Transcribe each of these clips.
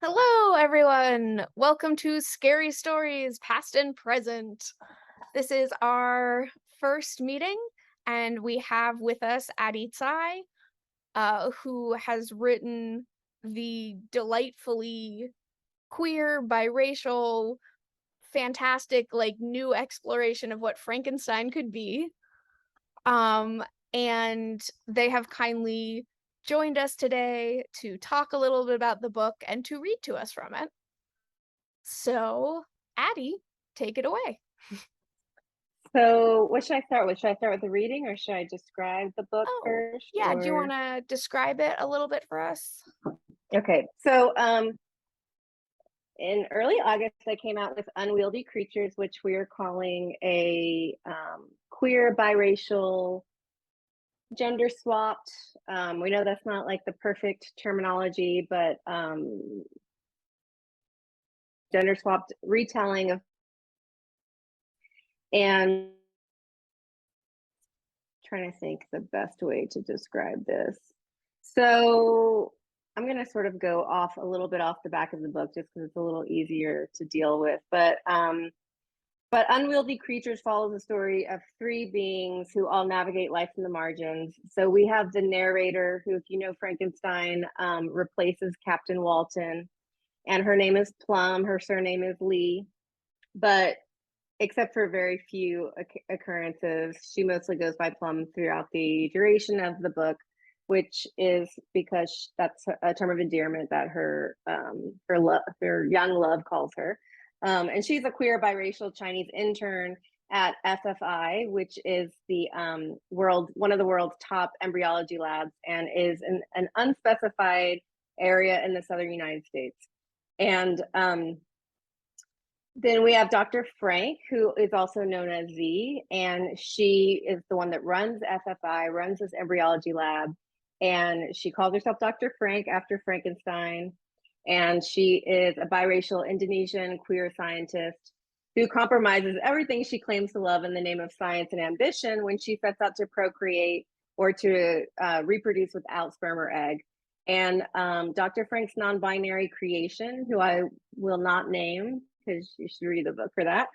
Hello, everyone. Welcome to Scary Stories, Past and Present. This is our first meeting, and we have with us Addie Tsai, who has written the delightfully queer, biracial, fantastic, new exploration of what Frankenstein could be. Um, and they have kindly joined us today to talk a little bit about the book and to read to us from it. So, Addie, take it away. So what should I start with? Should I start with the reading or should I describe the book Oh, first? yeah, do you want to describe it a little bit for us? Okay, so in early August, I came out with Unwieldy Creatures, which we are calling a queer, biracial, gender swapped. We know that's not like the perfect terminology, but gender swapped retelling of, and trying to think the best way to describe this. So I'm going to sort of go off a little bit off the back of the book just because it's a little easier to deal with. But Unwieldy Creatures follows the story of three beings who all navigate life in the margins. So we have the narrator, who, if you know Frankenstein, replaces Captain Walton, and her name is Plum. Her surname is Lee, but except for very few occurrences, she mostly goes by Plum throughout the duration of the book, which is because that's a term of endearment that her young love calls her. And she's a queer biracial Chinese intern at FFI, which is the one of the world's top embryology labs, and is an unspecified area in the southern United States. And then we have Dr. Frank, who is also known as Z, and she is the one that runs FFI, runs this embryology lab, and she calls herself Dr. Frank after Frankenstein, and she is a biracial Indonesian queer scientist who compromises everything she claims to love in the name of science and ambition when she sets out to procreate or to reproduce without sperm or egg. And Dr. Frank's non-binary creation, who I will not name because you should read the book for that,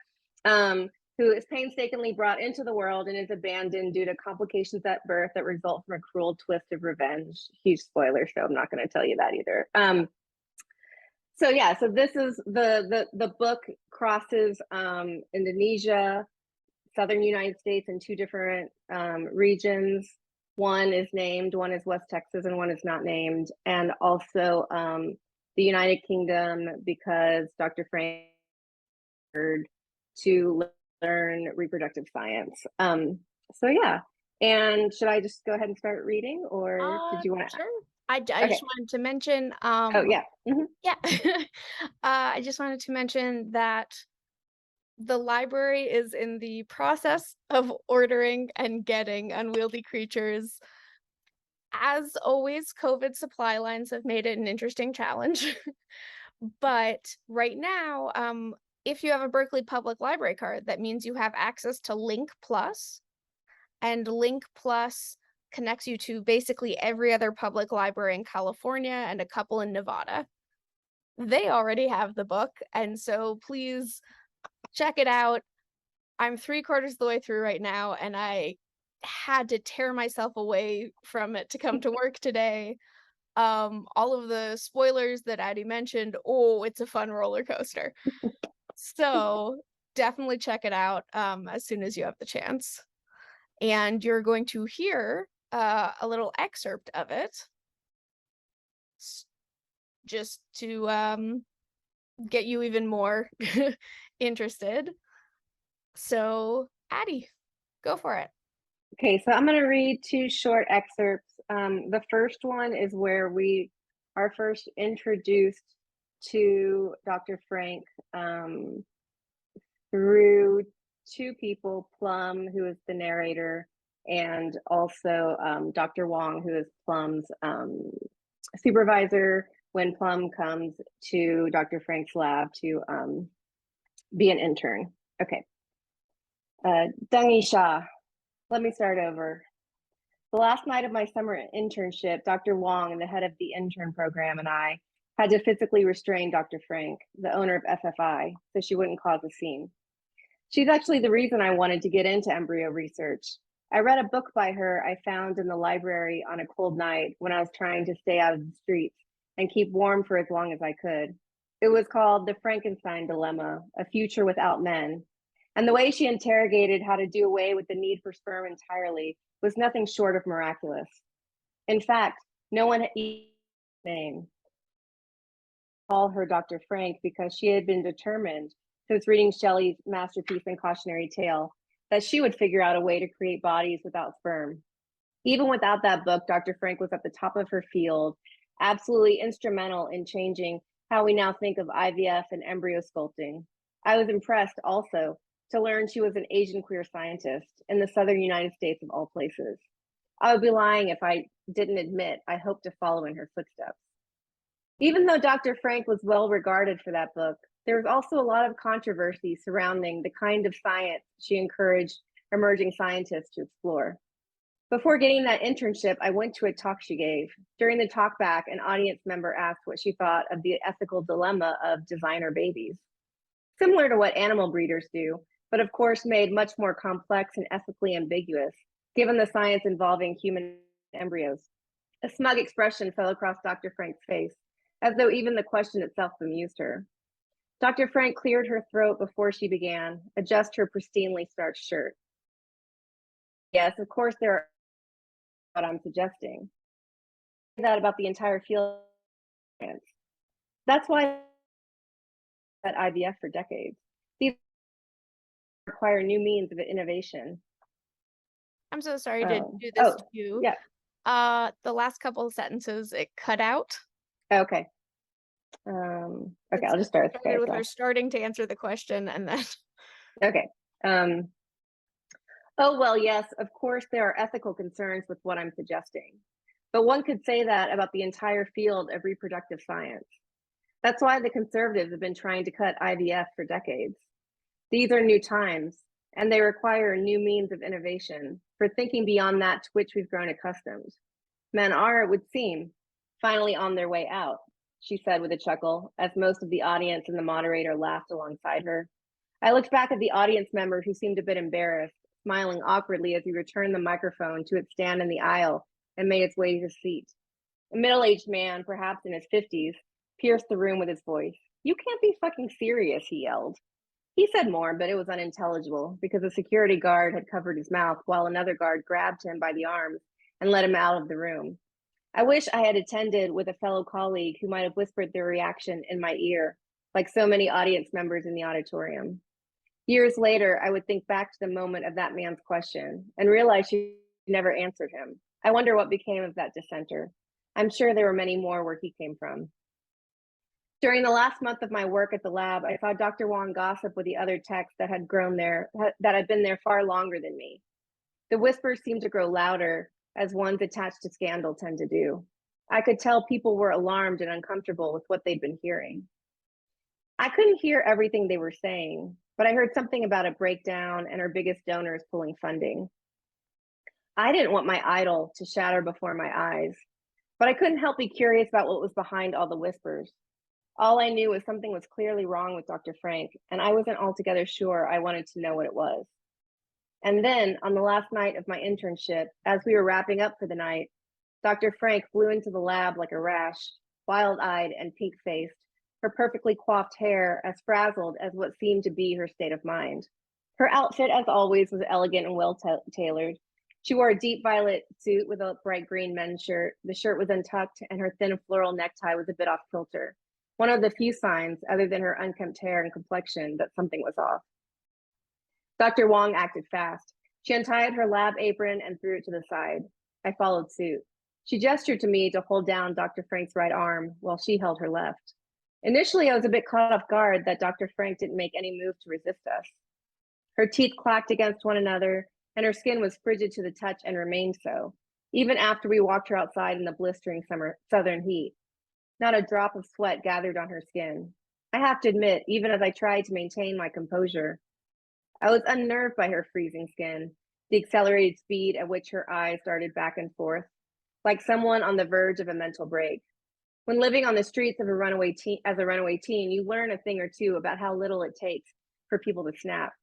who is painstakingly brought into the world and is abandoned due to complications at birth that result from a cruel twist of revenge. Huge spoiler, so I'm not going to tell you that either. So yeah, so this is the book crosses Indonesia, southern United States, and two different regions. One is named, one is West Texas, and one is not named, and also the United Kingdom, because Dr. Frank to learn reproductive science. So yeah, and should I just go ahead and start reading, or did you want to? Sure. I Okay. just wanted to mention, Oh yeah. yeah, I just wanted to mention that the library is in the process of ordering and getting Unwieldy Creatures. As always, COVID supply lines have made it an interesting challenge. But right now, if you have a Berkeley Public Library card, that means you have access to Link Plus, and Link Plus connects you to basically every other public library in California and a couple in Nevada. They already have the book, and so please check it out. I'm 3/4 of the way through right now, and I had to tear myself away from it to come to work today. All of the spoilers that Addie mentioned, oh, it's a fun roller coaster. So definitely check it out as soon as you have the chance. And you're going to hear a little excerpt of it just to get you even more interested. So, Addie, go for it. Okay, so I'm going to read two short excerpts. The first one is where we are first introduced to Dr. Frank through two people, Plum, who is the narrator, and also Dr. Wong, who is Plum's supervisor when Plum comes to Dr. Frank's lab to be an intern. Okay. Dungi Shah. Let me start over. The last night of my summer internship, Dr. Wong, the head of the intern program, and I had to physically restrain Dr. Frank, the owner of FFI, so she wouldn't cause a scene. She's actually the reason I wanted to get into embryo research. I read a book by her I found in the library on a cold night when I was trying to stay out of the streets and keep warm for as long as I could. It was called The Frankenstein Dilemma, A Future Without Men. And the way she interrogated how to do away with the need for sperm entirely was nothing short of miraculous. In fact, no one had name call her Dr. Frank because she had been determined since reading Shelley's masterpiece and cautionary tale that she would figure out a way to create bodies without sperm. Even without that book, Dr. Frank was at the top of her field, absolutely instrumental in changing how we now think of IVF and embryo sculpting. I was impressed also to learn she was an Asian queer scientist in the southern United States of all places. I would be lying if I didn't admit I hoped to follow in her footsteps. Even though Dr. Frank was well regarded for that book, there was also a lot of controversy surrounding the kind of science she encouraged emerging scientists to explore. Before getting that internship, I went to a talk she gave. During the talkback, an audience member asked what she thought of the ethical dilemma of designer babies. Similar to what animal breeders do, but of course made much more complex and ethically ambiguous, given the science involving human embryos. A smug expression fell across Dr. Frank's face, as though even the question itself bemused her. Dr. Frank cleared her throat before she began, adjust her pristinely starched shirt. Yes, of course there are what I'm suggesting. That about the entire field of science. That's why at IVF for decades. These require new means of innovation. I'm so sorry to do this to you. Yeah. The last couple of sentences, it cut out. Okay. Okay, I'll just start with her starting to answer the question and then. Okay. Oh, well, yes, of course, there are ethical concerns with what I'm suggesting. But one could say that about the entire field of reproductive science. That's why the conservatives have been trying to cut IVF for decades. These are new times, and they require new means of innovation for thinking beyond that to which we've grown accustomed. Men are, it would seem, finally on their way out, she said with a chuckle, as most of the audience and the moderator laughed alongside her. I looked back at the audience member who seemed a bit embarrassed, smiling awkwardly as he returned the microphone to its stand in the aisle and made its way to his seat. A middle-aged man, perhaps in his 50s, pierced the room with his voice. "You can't be fucking serious," he yelled. He said more, but it was unintelligible because a security guard had covered his mouth while another guard grabbed him by the arms and led him out of the room. I wish I had attended with a fellow colleague who might have whispered their reaction in my ear, like so many audience members in the auditorium. Years later, I would think back to the moment of that man's question and realize she never answered him. I wonder what became of that dissenter. I'm sure there were many more where he came from. During the last month of my work at the lab, I saw Dr. Wong gossip with the other techs that had been there far longer than me. The whispers seemed to grow louder, as ones attached to scandal tend to do. I could tell people were alarmed and uncomfortable with what they'd been hearing. I couldn't hear everything they were saying, but I heard something about a breakdown and our biggest donors pulling funding. I didn't want my idol to shatter before my eyes, but I couldn't help be curious about what was behind all the whispers. All I knew was something was clearly wrong with Dr. Frank, and I wasn't altogether sure I wanted to know what it was. And then, on the last night of my internship, as we were wrapping up for the night, Dr. Frank flew into the lab like a rash, wild-eyed and pink-faced, her perfectly coiffed hair as frazzled as what seemed to be her state of mind. Her outfit, as always, was elegant and well-tailored. She wore a deep violet suit with a bright green men's shirt. The shirt was untucked, and her thin floral necktie was a bit off kilter. One of the few signs, other than her unkempt hair and complexion, that something was off. Dr. Wong acted fast. She untied her lab apron and threw it to the side. I followed suit. She gestured to me to hold down Dr. Frank's right arm while she held her left. Initially, I was a bit caught off guard that Dr. Frank didn't make any move to resist us. Her teeth clacked against one another, and her skin was frigid to the touch and remained so, even after we walked her outside in the blistering southern heat. Not a drop of sweat gathered on her skin. I have to admit, even as I tried to maintain my composure, I was unnerved by her freezing skin, the accelerated speed at which her eyes darted back and forth, like someone on the verge of a mental break. When living on the streets of a runaway teen, as a runaway teen, you learn a thing or two about how little it takes for people to snap.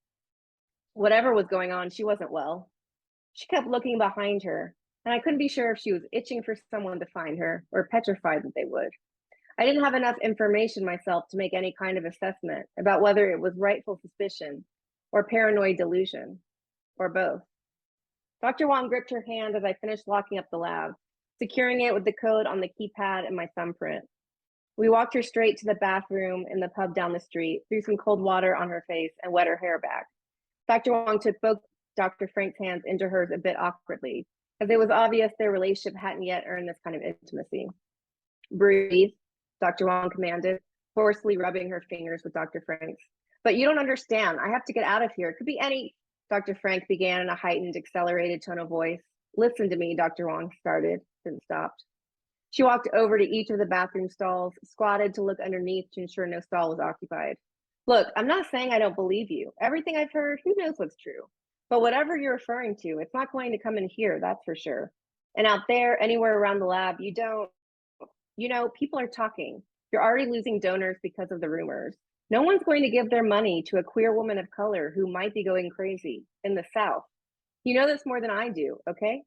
Whatever was going on, she wasn't well. She kept looking behind her, and I couldn't be sure if she was itching for someone to find her or petrified that they would. I didn't have enough information myself to make any kind of assessment about whether it was rightful suspicion or paranoid delusion, or both. Dr. Wong gripped her hand as I finished locking up the lab, securing it with the code on the keypad and my thumbprint. We walked her straight to the bathroom in the pub down the street, threw some cold water on her face, and wet her hair back. Dr. Wong took both Dr. Frank's hands into hers a bit awkwardly, as it was obvious their relationship hadn't yet earned this kind of intimacy. Breathe, Dr. Wong commanded, forcefully rubbing her fingers with Dr. Frank's. But you don't understand. I have to get out of here. It could be any. Dr. Frank began in a heightened, accelerated tone of voice. Listen to me, Dr. Wong started, then stopped. She walked over to each of the bathroom stalls, squatted to look underneath to ensure no stall was occupied. Look, I'm not saying I don't believe you. Everything I've heard, who knows what's true? But whatever you're referring to, it's not going to come in here, that's for sure. And out there, anywhere around the lab, people are talking. You're already losing donors because of the rumors. No one's going to give their money to a queer woman of color who might be going crazy in the South. You know this more than I do, okay?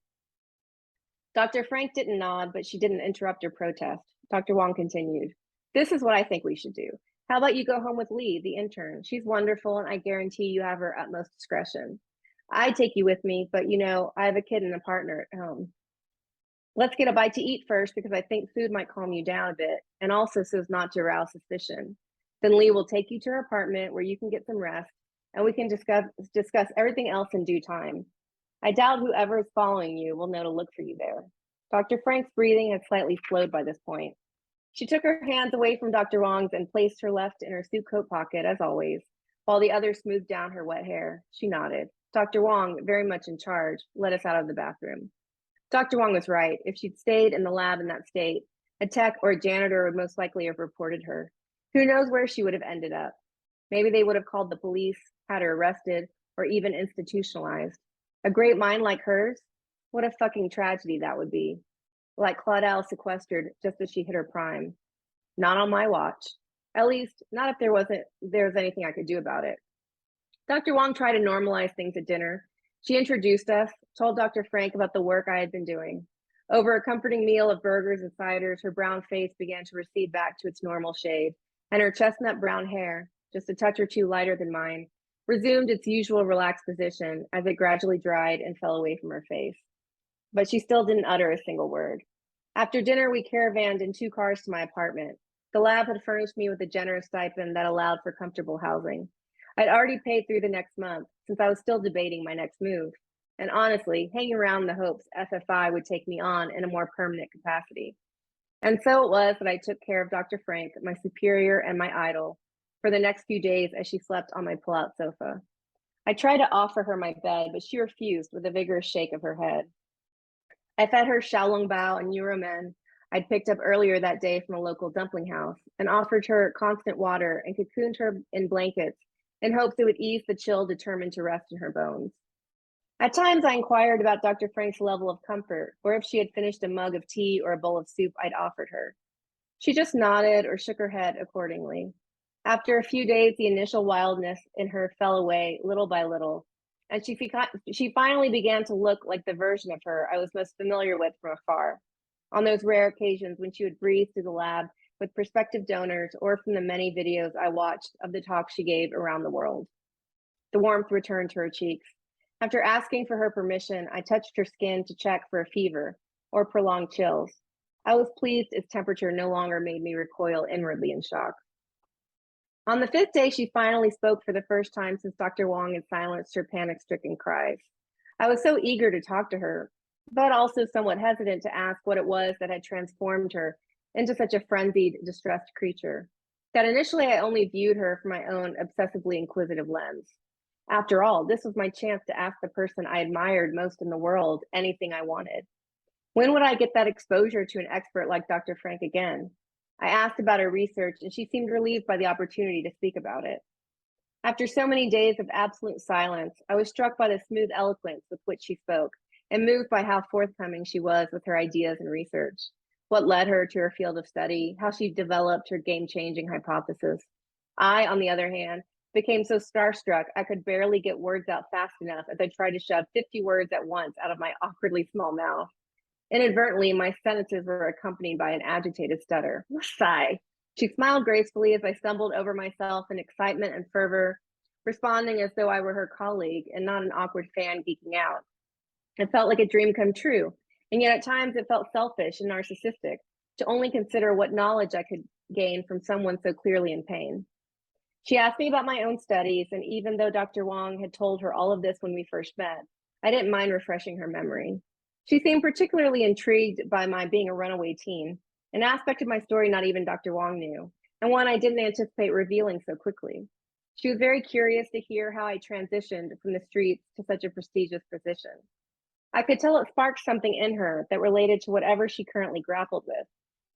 Dr. Frank didn't nod, but she didn't interrupt or protest. Dr. Wong continued. This is what I think we should do. How about you go home with Lee, the intern? She's wonderful, and I guarantee you have her utmost discretion. I'd take you with me, but I have a kid and a partner at home. Let's get a bite to eat first, because I think food might calm you down a bit, and also so as not to arouse suspicion. Then Lee will take you to her apartment where you can get some rest, and we can discuss everything else in due time. I doubt whoever is following you will know to look for you there. Dr. Frank's breathing had slightly slowed by this point. She took her hands away from Dr. Wong's and placed her left in her suit coat pocket, as always, while the other smoothed down her wet hair. She nodded. Dr. Wong, very much in charge, led us out of the bathroom. Dr. Wong was right. If she'd stayed in the lab in that state, a tech or a janitor would most likely have reported her. Who knows where she would have ended up? Maybe they would have called the police, had her arrested, or even institutionalized. A great mind like hers? What a fucking tragedy that would be. Like Claudel sequestered just as she hit her prime. Not on my watch. At least, not if there was anything I could do about it. Dr. Wong tried to normalize things at dinner. She introduced us, told Dr. Frank about the work I had been doing. Over a comforting meal of burgers and ciders, her brown face began to recede back to its normal shade, and her chestnut brown hair, just a touch or two lighter than mine, resumed its usual relaxed position as it gradually dried and fell away from her face. But she still didn't utter a single word. After dinner, we caravanned in 2 cars to my apartment. The lab had furnished me with a generous stipend that allowed for comfortable housing. I'd already paid through the next month, since I was still debating my next move, and honestly, hanging around the hopes FFI would take me on in a more permanent capacity. And so it was that I took care of Dr. Frank, my superior and my idol, for the next few days as she slept on my pull-out sofa. I tried to offer her my bed, but she refused with a vigorous shake of her head. I fed her xiaolong bao and yurumen I'd picked up earlier that day from a local dumpling house, and offered her constant water and cocooned her in blankets in hopes it would ease the chill determined to rest in her bones. At times, I inquired about Dr. Frank's level of comfort, or if she had finished a mug of tea or a bowl of soup I'd offered her. She just nodded or shook her head accordingly. After a few days, the initial wildness in her fell away little by little, and she finally began to look like the version of her I was most familiar with from afar, on those rare occasions when she would breathe through the lab with prospective donors or from the many videos I watched of the talks she gave around the world. The warmth returned to her cheeks. After asking for her permission, I touched her skin to check for a fever or prolonged chills. I was pleased its temperature no longer made me recoil inwardly in shock. On the 5th day, she finally spoke for the first time since Dr. Wong had silenced her panic-stricken cries. I was so eager to talk to her, but also somewhat hesitant to ask what it was that had transformed her into such a frenzied, distressed creature, that initially I only viewed her from my own obsessively inquisitive lens. After all, this was my chance to ask the person I admired most in the world anything I wanted. When would I get that exposure to an expert like Dr. Frank again? I asked about her research, and she seemed relieved by the opportunity to speak about it. After so many days of absolute silence, I was struck by the smooth eloquence with which she spoke, and moved by how forthcoming she was with her ideas and research. what led her to her field of study, how she developed her game-changing hypothesis. I, on the other hand, became so starstruck I could barely get words out fast enough as I tried to shove 50 words at once out of my awkwardly small mouth. Inadvertently, my sentences were accompanied by an agitated stutter. Sigh. She smiled gracefully as I stumbled over myself in excitement and fervor, responding as though I were her colleague and not an awkward fan geeking out. It felt like a dream come true, and yet at times it felt selfish and narcissistic to only consider what knowledge I could gain from someone so clearly in pain. She asked me about my own studies, and even though Dr. Wong had told her all of this when we first met, I didn't mind refreshing her memory. She seemed particularly intrigued by my being a runaway teen, an aspect of my story not even Dr. Wong knew, and one I didn't anticipate revealing so quickly. She was very curious to hear how I transitioned from the streets to such a prestigious position. I could tell it sparked something in her that related to whatever she currently grappled with,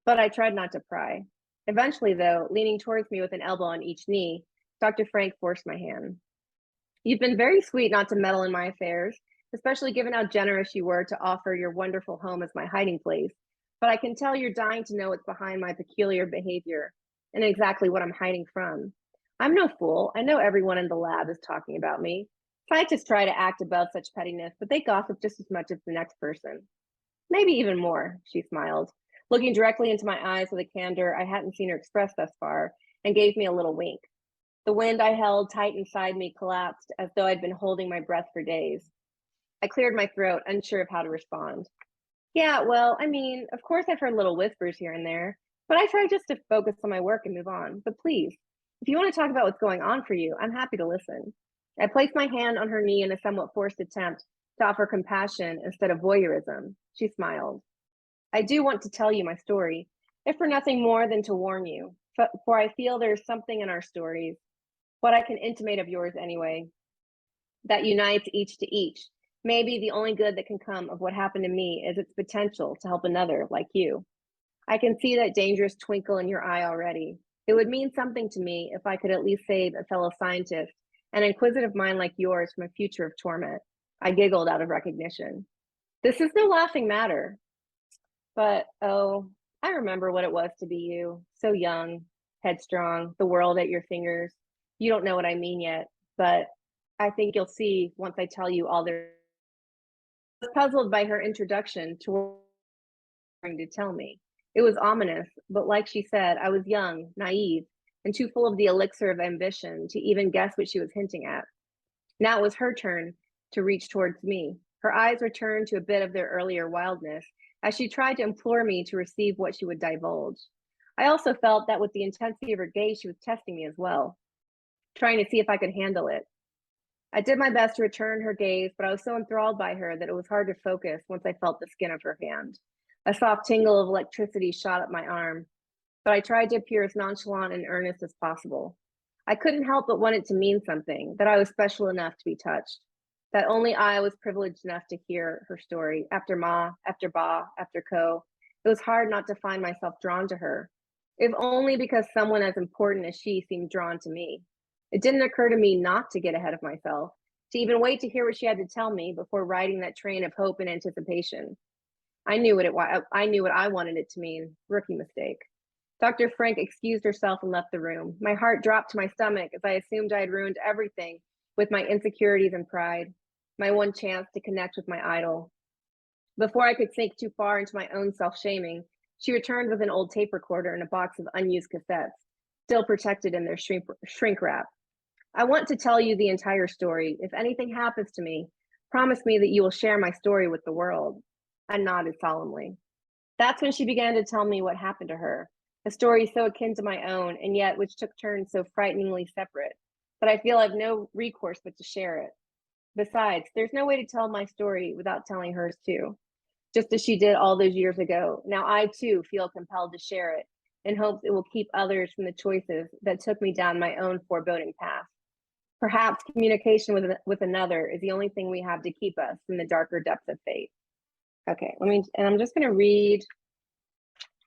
but I tried not to pry. Eventually, though, leaning towards me with an elbow on each knee, Dr. Frank forced my hand. You've been very sweet not to meddle in my affairs, especially given how generous you were to offer your wonderful home as my hiding place. But I can tell you're dying to know what's behind my peculiar behavior and exactly what I'm hiding from. I'm no fool. I know everyone in the lab is talking about me. Scientists try to act above such pettiness, but they gossip just as much as the next person. Maybe even more, she smiled, looking directly into my eyes with a candor I hadn't seen her express thus far, and gave me a little wink. The wind I held tight inside me collapsed as though I'd been holding my breath for days. I cleared my throat, unsure of how to respond. Yeah, well, I mean, of course I've heard little whispers here and there, but I try just to focus on my work and move on. But please, if you want to talk about what's going on for you, I'm happy to listen. I placed my hand on her knee in a somewhat forced attempt to offer compassion instead of voyeurism. She smiled. I do want to tell you my story, if for nothing more than to warn you, for I feel there is something in our stories, what I can intimate of yours anyway, that unites each to each. Maybe the only good that can come of what happened to me is its potential to help another like you. I can see that dangerous twinkle in your eye already. It would mean something to me if I could at least save a fellow scientist, an inquisitive mind like yours, from a future of torment. I giggled out of recognition. This is no laughing matter, but oh, I remember what it was to be you, so young, headstrong, the world at your fingers. You don't know what I mean yet, but I think you'll see once I tell you all there. I was puzzled by her introduction to what she was trying to tell me. It was ominous, but like she said, I was young, naive, and too full of the elixir of ambition to even guess what she was hinting at. Now it was her turn to reach towards me. Her eyes returned to a bit of their earlier wildness as she tried to implore me to receive what she would divulge. I also felt that with the intensity of her gaze, she was testing me as well, trying to see if I could handle it. I did my best to return her gaze, but I was so enthralled by her that it was hard to focus once I felt the skin of her hand. A soft tingle of electricity shot up my arm, but I tried to appear as nonchalant and earnest as possible. I couldn't help but want it to mean something, that I was special enough to be touched, that only I was privileged enough to hear her story. After Ma, after Ba, after Ko, it was hard not to find myself drawn to her, if only because someone as important as she seemed drawn to me. It didn't occur to me not to get ahead of myself, to even wait to hear what she had to tell me before riding that train of hope and anticipation. I knew what I wanted it to mean. Rookie mistake. Dr. Frank excused herself and left the room. My heart dropped to my stomach as I assumed I had ruined everything with my insecurities and pride, my one chance to connect with my idol. Before I could sink too far into my own self-shaming, she returned with an old tape recorder and a box of unused cassettes, still protected in their shrink wrap. I want to tell you the entire story. If anything happens to me, promise me that you will share my story with the world. I nodded solemnly. That's when she began to tell me what happened to her, a story so akin to my own, and yet which took turns so frighteningly separate that I feel I've no recourse but to share it. Besides, there's no way to tell my story without telling hers too, just as she did all those years ago. Now I too feel compelled to share it in hopes it will keep others from the choices that took me down my own foreboding path. Perhaps communication with another is the only thing we have to keep us from the darker depths of fate. Okay, and I'm just going to read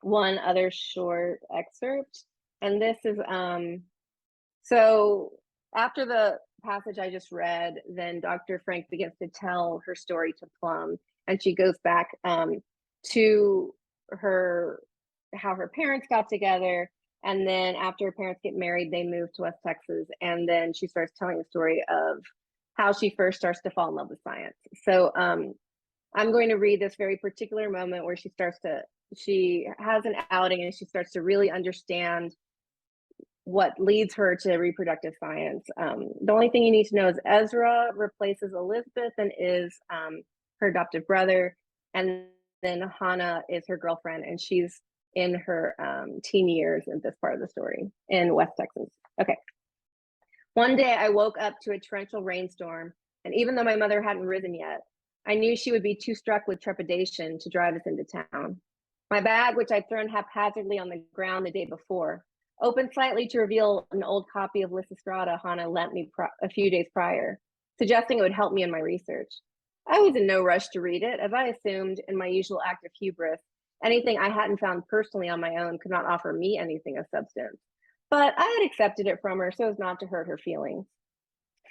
one other short excerpt. And this is, so after the passage I just read, then Dr. Frank begins to tell her story to Plum, and she goes back to how her parents got together. And then after her parents get married, they move to West Texas. And then she starts telling the story of how she first starts to fall in love with science. So I'm going to read this very particular moment where she has an outing and she starts to really understand what leads her to reproductive science. The only thing you need to know is Ezra replaces Elizabeth and is her adoptive brother. And then Hannah is her girlfriend, and she's in her teen years in this part of the story in West Texas. Okay. One day I woke up to a torrential rainstorm, and even though my mother hadn't risen yet, I knew she would be too struck with trepidation to drive us into town. My bag, which I'd thrown haphazardly on the ground the day before, opened slightly to reveal an old copy of Lysistrata Hannah lent me a few days prior, suggesting it would help me in my research. I was in no rush to read it, as I assumed, in my usual act of hubris, anything I hadn't found personally on my own could not offer me anything of substance. But I had accepted it from her so as not to hurt her feelings.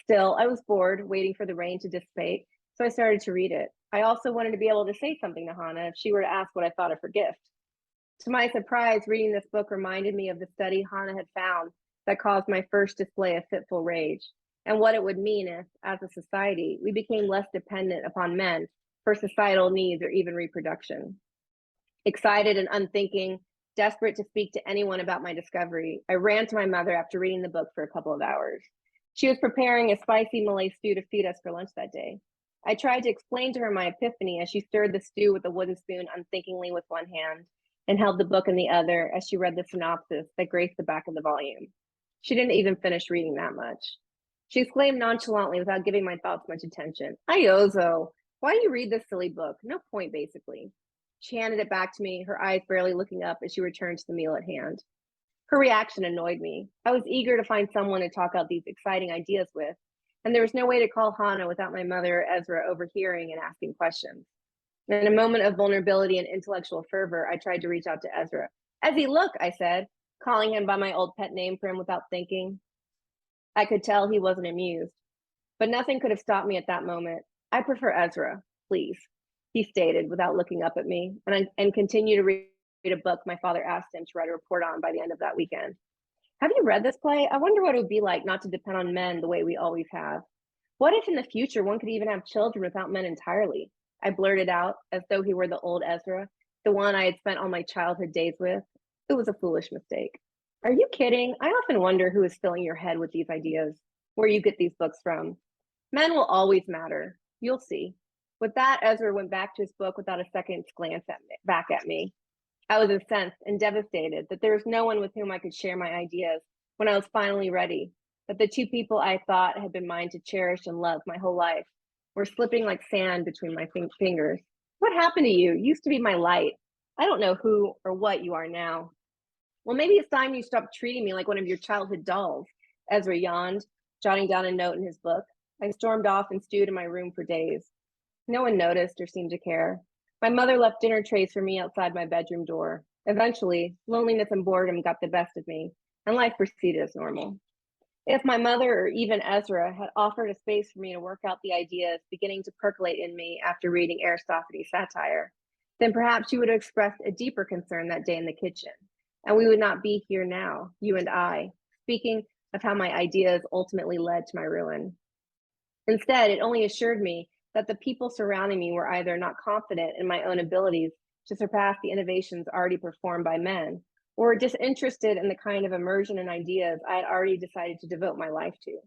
Still, I was bored, waiting for the rain to dissipate, so I started to read it. I also wanted to be able to say something to Hannah if she were to ask what I thought of her gift. To my surprise, reading this book reminded me of the study Hannah had found that caused my first display of fitful rage, and what it would mean if, as a society, we became less dependent upon men for societal needs or even reproduction. Excited and unthinking, desperate to speak to anyone about my discovery, I ran to my mother after reading the book for a couple of hours. She was preparing a spicy Malay stew to feed us for lunch that day. I tried to explain to her my epiphany as she stirred the stew with a wooden spoon unthinkingly with one hand and held the book in the other as she read the synopsis that graced the back of the volume. She didn't even finish reading that much. She exclaimed nonchalantly without giving my thoughts much attention, "Iozo, why do you read this silly book? No point, basically." She handed it back to me, her eyes barely looking up as she returned to the meal at hand. Her reaction annoyed me. I was eager to find someone to talk out these exciting ideas with, and there was no way to call Hannah without my mother or Ezra overhearing and asking questions. In a moment of vulnerability and intellectual fervor, I tried to reach out to Ezra. "Ezzy, look," I said, calling him by my old pet name for him without thinking. I could tell he wasn't amused, but nothing could have stopped me at that moment. "I prefer Ezra, please," he stated without looking up at me, and continued to read a book my father asked him to write a report on by the end of that weekend. "Have you read this play? I wonder what it would be like not to depend on men the way we always have. What if in the future one could even have children without men entirely?" I blurted out, as though he were the old Ezra, the one I had spent all my childhood days with. It was a foolish mistake. "Are you kidding? I often wonder who is filling your head with these ideas, where you get these books from. Men will always matter. You'll see." With that, Ezra went back to his book without a second's glance back at me. I was incensed and devastated that there was no one with whom I could share my ideas when I was finally ready, that the two people I thought had been mine to cherish and love my whole life were slipping like sand between my fingers. "What happened to you? You used to be my light. I don't know who or what you are now." "Well, maybe it's time you stopped treating me like one of your childhood dolls," Ezra yawned, jotting down a note in his book. I stormed off and stewed in my room for days. No one noticed or seemed to care. My mother left dinner trays for me outside my bedroom door. Eventually, loneliness and boredom got the best of me, and life proceeded as normal. If my mother or even Ezra had offered a space for me to work out the ideas beginning to percolate in me after reading Aristophanes' satire, then perhaps she would have expressed a deeper concern that day in the kitchen, and we would not be here now, you and I, speaking of how my ideas ultimately led to my ruin. Instead, it only assured me that the people surrounding me were either not confident in my own abilities to surpass the innovations already performed by men, or disinterested in the kind of immersion in ideas I had already decided to devote my life to.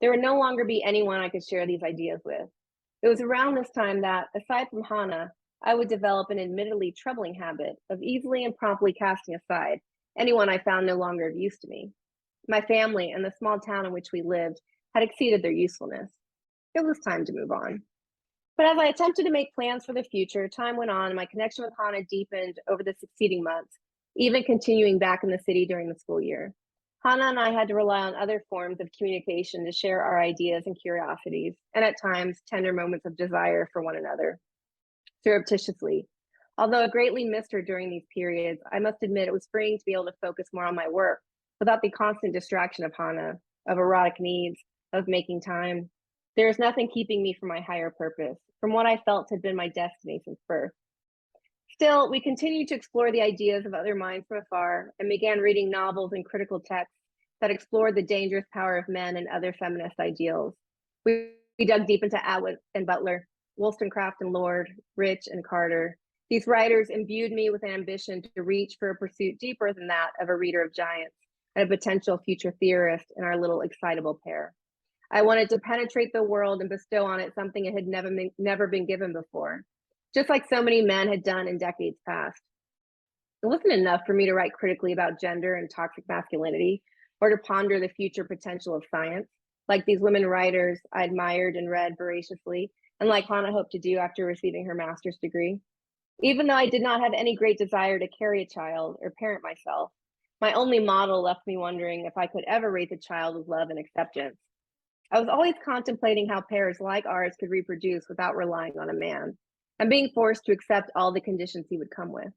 There would no longer be anyone I could share these ideas with. It was around this time that, aside from Hannah, I would develop an admittedly troubling habit of easily and promptly casting aside anyone I found no longer of use to me. My family and the small town in which we lived had exceeded their usefulness. It was time to move on. But as I attempted to make plans for the future, time went on and my connection with Hannah deepened over the succeeding months, even continuing back in the city during the school year. Hannah and I had to rely on other forms of communication to share our ideas and curiosities, and at times tender moments of desire for one another, surreptitiously. Although I greatly missed her during these periods, I must admit it was freeing to be able to focus more on my work without the constant distraction of Hannah, of erotic needs, of making time. There is nothing keeping me from my higher purpose, from what I felt had been my destiny since birth. Still, we continued to explore the ideas of other minds from afar and began reading novels and critical texts that explored the dangerous power of men and other feminist ideals. We dug deep into Atwood and Butler, Wollstonecraft and Lord, Rich and Carter. These writers imbued me with an ambition to reach for a pursuit deeper than that of a reader of giants and a potential future theorist in our little excitable pair. I wanted to penetrate the world and bestow on it something it had never been given before, just like so many men had done in decades past. It wasn't enough for me to write critically about gender and toxic masculinity, or to ponder the future potential of science, like these women writers I admired and read voraciously, and like Hannah hoped to do after receiving her master's degree. Even though I did not have any great desire to carry a child or parent myself, my only model left me wondering if I could ever raise a child with love and acceptance. I was always contemplating how pairs like ours could reproduce without relying on a man, and being forced to accept all the conditions he would come with.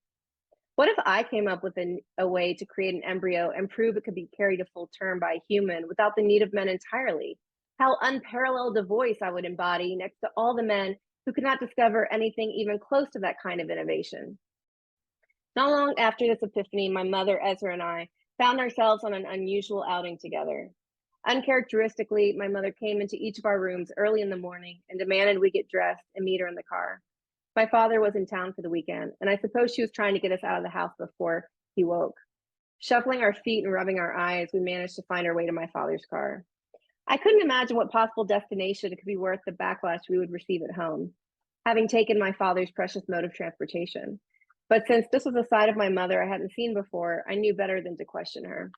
What if I came up with a way to create an embryo and prove it could be carried to full term by a human without the need of men entirely? How unparalleled a voice I would embody next to all the men who could not discover anything even close to that kind of innovation. Not long after this epiphany, my mother, Ezra, and I found ourselves on an unusual outing together. Uncharacteristically, my mother came into each of our rooms early in the morning and demanded we get dressed and meet her in the car. My father was in town for the weekend, and I suppose she was trying to get us out of the house before he woke. Shuffling our feet and rubbing our eyes, we managed to find our way to my father's car. I couldn't imagine what possible destination could be worth the backlash we would receive at home, having taken my father's precious mode of transportation. But since this was a side of my mother I hadn't seen before, I knew better than to question her.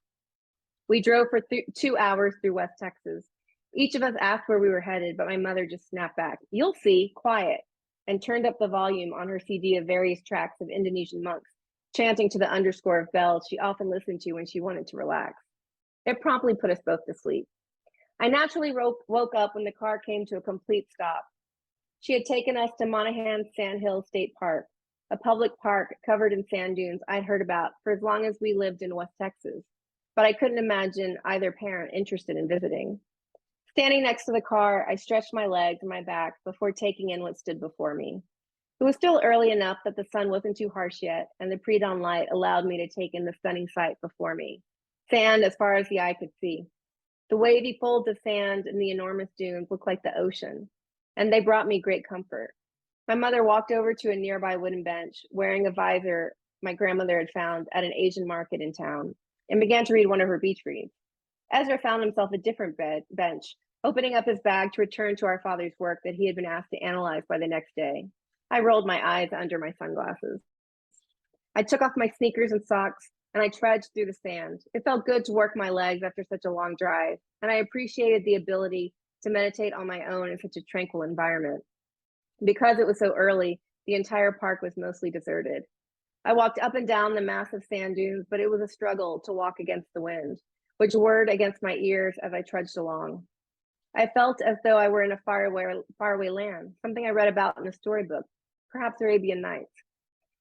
We drove for 2 hours through West Texas. Each of us asked where we were headed, but my mother just snapped back, "You'll see, quiet," and turned up the volume on her CD of various tracks of Indonesian monks, chanting to the underscore of bells she often listened to when she wanted to relax. It promptly put us both to sleep. I naturally woke up when the car came to a complete stop. She had taken us to Monaghan Sandhill State Park, a public park covered in sand dunes I'd heard about for as long as we lived in West Texas, but I couldn't imagine either parent interested in visiting. Standing next to the car, I stretched my legs and my back before taking in what stood before me. It was still early enough that the sun wasn't too harsh yet, and the pre-dawn light allowed me to take in the stunning sight before me. Sand as far as the eye could see. The wavy folds of sand and the enormous dunes looked like the ocean, and they brought me great comfort. My mother walked over to a nearby wooden bench, wearing a visor my grandmother had found at an Asian market in town, and began to read one of her beach reads. Ezra found himself a different bench, opening up his bag to return to our father's work that he had been asked to analyze by the next day. I rolled my eyes under my sunglasses. I took off my sneakers and socks, and I trudged through the sand. It felt good to work my legs after such a long drive, and I appreciated the ability to meditate on my own in such a tranquil environment. Because it was so early, the entire park was mostly deserted. I walked up and down the massive sand dunes, but it was a struggle to walk against the wind, which whirred against my ears as I trudged along. I felt as though I were in a faraway land, something I read about in a storybook, perhaps Arabian Nights.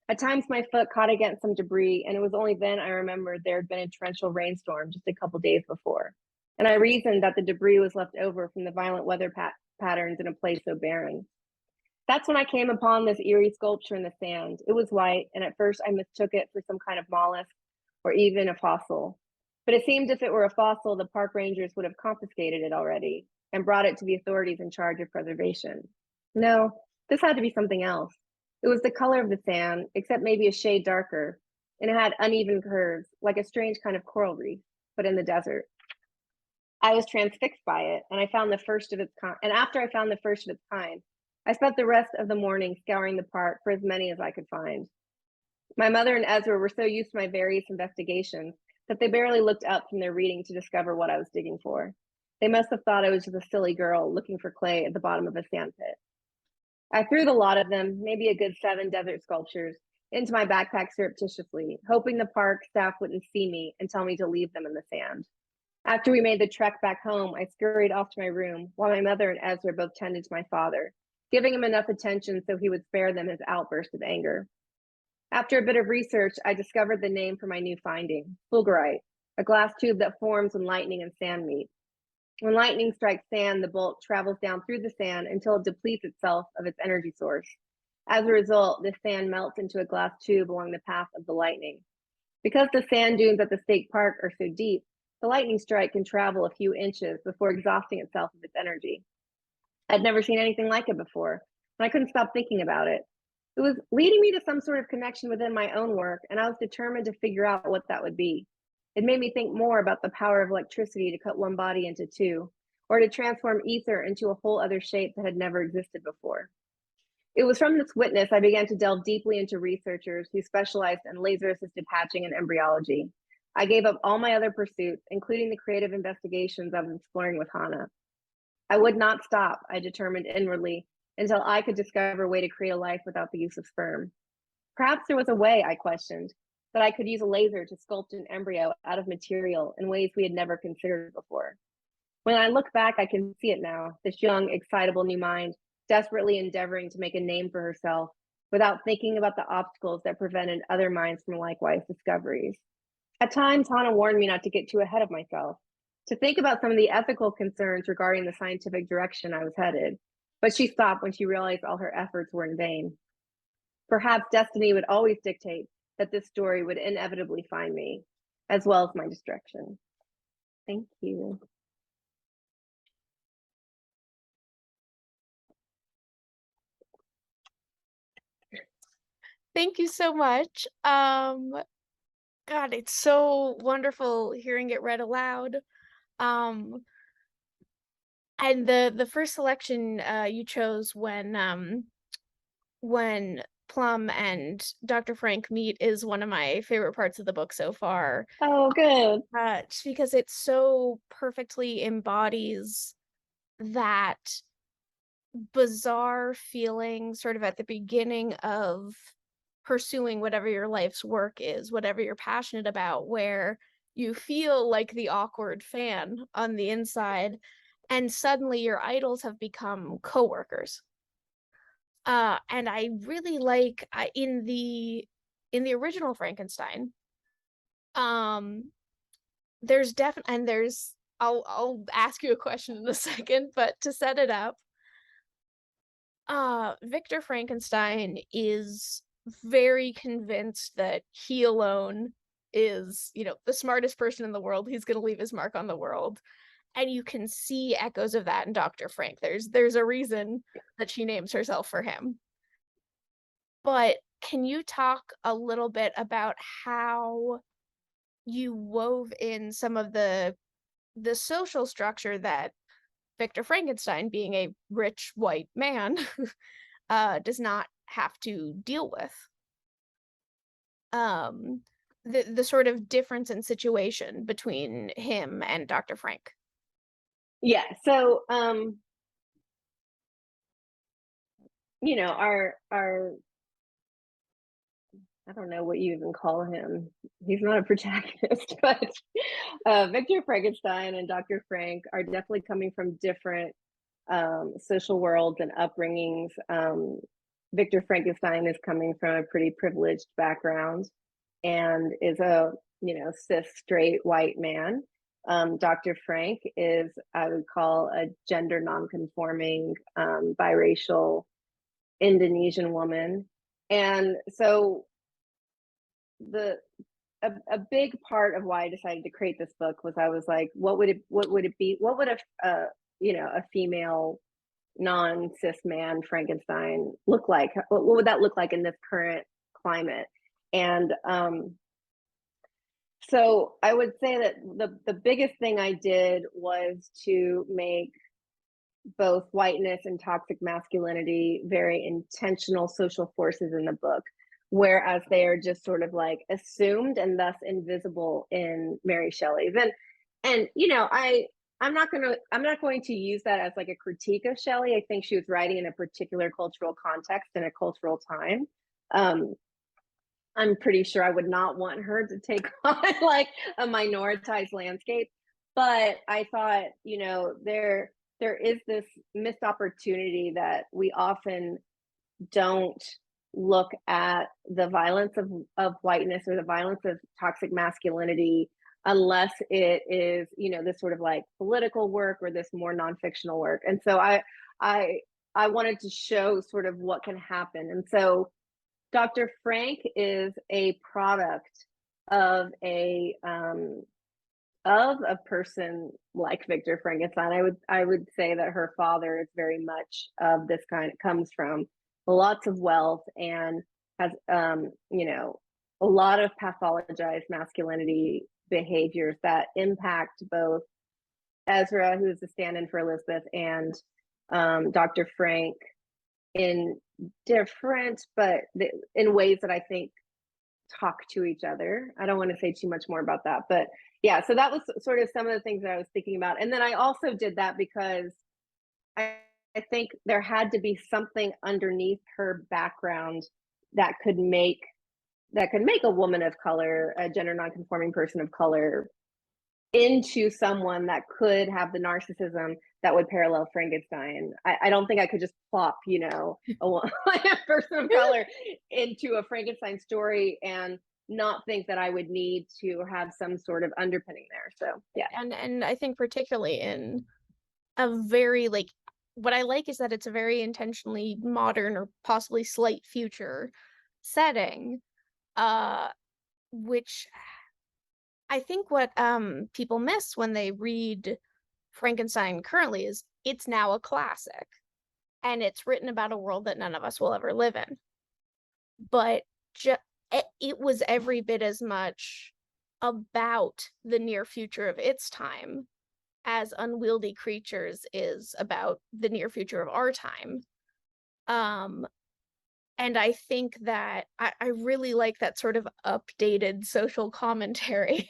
At times, my foot caught against some debris, and it was only then I remembered there had been a torrential rainstorm just a couple days before. And I reasoned that the debris was left over from the violent weather patterns in a place so barren. That's when I came upon this eerie sculpture in the sand. It was white, and at first I mistook it for some kind of mollusk or even a fossil. But it seemed if it were a fossil, the park rangers would have confiscated it already and brought it to the authorities in charge of preservation. No, this had to be something else. It was the color of the sand, except maybe a shade darker, and it had uneven curves, like a strange kind of coral reef, but in the desert. I was transfixed by it, and I found the first of its kind. And after I found the first of its kind, I spent the rest of the morning scouring the park for as many as I could find. My mother and Ezra were so used to my various investigations that they barely looked up from their reading to discover what I was digging for. They must have thought I was just a silly girl looking for clay at the bottom of a sand pit. I threw the lot of them, maybe a good 7 desert sculptures, into my backpack surreptitiously, hoping the park staff wouldn't see me and tell me to leave them in the sand. After we made the trek back home, I scurried off to my room while my mother and Ezra both tended to my father, giving him enough attention so he would spare them his outburst of anger. After a bit of research, I discovered the name for my new finding, fulgurite, a glass tube that forms when lightning and sand meet. When lightning strikes sand, the bolt travels down through the sand until it depletes itself of its energy source. As a result, the sand melts into a glass tube along the path of the lightning. Because the sand dunes at the state park are so deep, the lightning strike can travel a few inches before exhausting itself of its energy. I'd never seen anything like it before, and I couldn't stop thinking about it. It was leading me to some sort of connection within my own work, and I was determined to figure out what that would be. It made me think more about the power of electricity to cut one body into two, or to transform ether into a whole other shape that had never existed before. It was from this witness I began to delve deeply into researchers who specialized in laser-assisted hatching and embryology. I gave up all my other pursuits, including the creative investigations I was exploring with Hannah. I would not stop, I determined inwardly, until I could discover a way to create a life without the use of sperm. Perhaps there was a way, I questioned, that I could use a laser to sculpt an embryo out of material in ways we had never considered before. When I look back, I can see it now, this young, excitable new mind, desperately endeavoring to make a name for herself without thinking about the obstacles that prevented other minds from likewise discoveries. At times, Hannah warned me not to get too ahead of myself, to think about some of the ethical concerns regarding the scientific direction I was headed, but she stopped when she realized all her efforts were in vain. Perhaps destiny would always dictate that this story would inevitably find me, as well as my destruction. Thank you. Thank you so much. God, it's so wonderful hearing it read aloud. Um, and the first selection you chose when Plum and Dr. Frank meet is one of my favorite parts of the book so far. Oh, good. Just because it so perfectly embodies that bizarre feeling sort of at the beginning of pursuing whatever your life's work is, whatever you're passionate about, where you feel like the awkward fan on the inside, and suddenly your idols have become coworkers. And I really like in the original Frankenstein, um, there's definitely and there's I'll ask you a question in a second, but to set it up, Victor Frankenstein is very convinced that he alone is, you know, the smartest person in the world. He's going to leave his mark on the world. And you can see echoes of that in Dr. Frank. There's a reason that she names herself for him. But can you talk a little bit about how you wove in some of the social structure that Victor Frankenstein, being a rich white man, does not have to deal with. Um, the sort of difference in situation between him and Dr. Frank. Yeah. So, you know, our I don't know what you even call him. He's not a protagonist, but Victor Frankenstein and Dr. Frank are definitely coming from different social worlds and upbringings. Victor Frankenstein is coming from a pretty privileged background and is a cis straight white man. Dr. Frank is, I would call, a gender nonconforming biracial Indonesian woman, and so the a big part of why I decided to create this book was I was like, what would it be? What would a female non-cis man Frankenstein look like? What would that look like in this current climate? And so I would say that the biggest thing I did was to make both whiteness and toxic masculinity very intentional social forces in the book, whereas they are just sort of like assumed and thus invisible in Mary Shelley's. And I'm not going to use that as like a critique of Shelley. I think she was writing in a particular cultural context and a cultural time. I'm pretty sure I would not want her to take on like a minoritized landscape, but I thought, there is this missed opportunity that we often don't look at the violence of whiteness or the violence of toxic masculinity unless it is, this sort of like political work or this more non-fictional work. And so I I wanted to show sort of what can happen. And so Dr. Frank is a product of a person like Victor Frankenstein. I would say that her father is very much of this kind. It comes from lots of wealth and has a lot of pathologized masculinity behaviors that impact both Ezra, who is the stand-in for Elizabeth, and Dr. Frank in different, but in ways that I think talk to each other. I don't want to say too much more about that, but yeah, so that was sort of some of the things that I was thinking about. And then I also did that because I, I think there had to be something underneath her background that could make a woman of color, a gender nonconforming person of color, into someone that could have the narcissism that would parallel Frankenstein. I don't think I could just plop, a person of color into a Frankenstein story and not think that I would need to have some sort of underpinning there. So yeah. And I think particularly in a very like what I like is that it's a very intentionally modern or possibly slight future setting, which I think what people miss when they read Frankenstein currently is it's now a classic and it's written about a world that none of us will ever live in. But it was every bit as much about the near future of its time as Unwieldy Creatures is about the near future of our time. And I think that I really like that sort of updated social commentary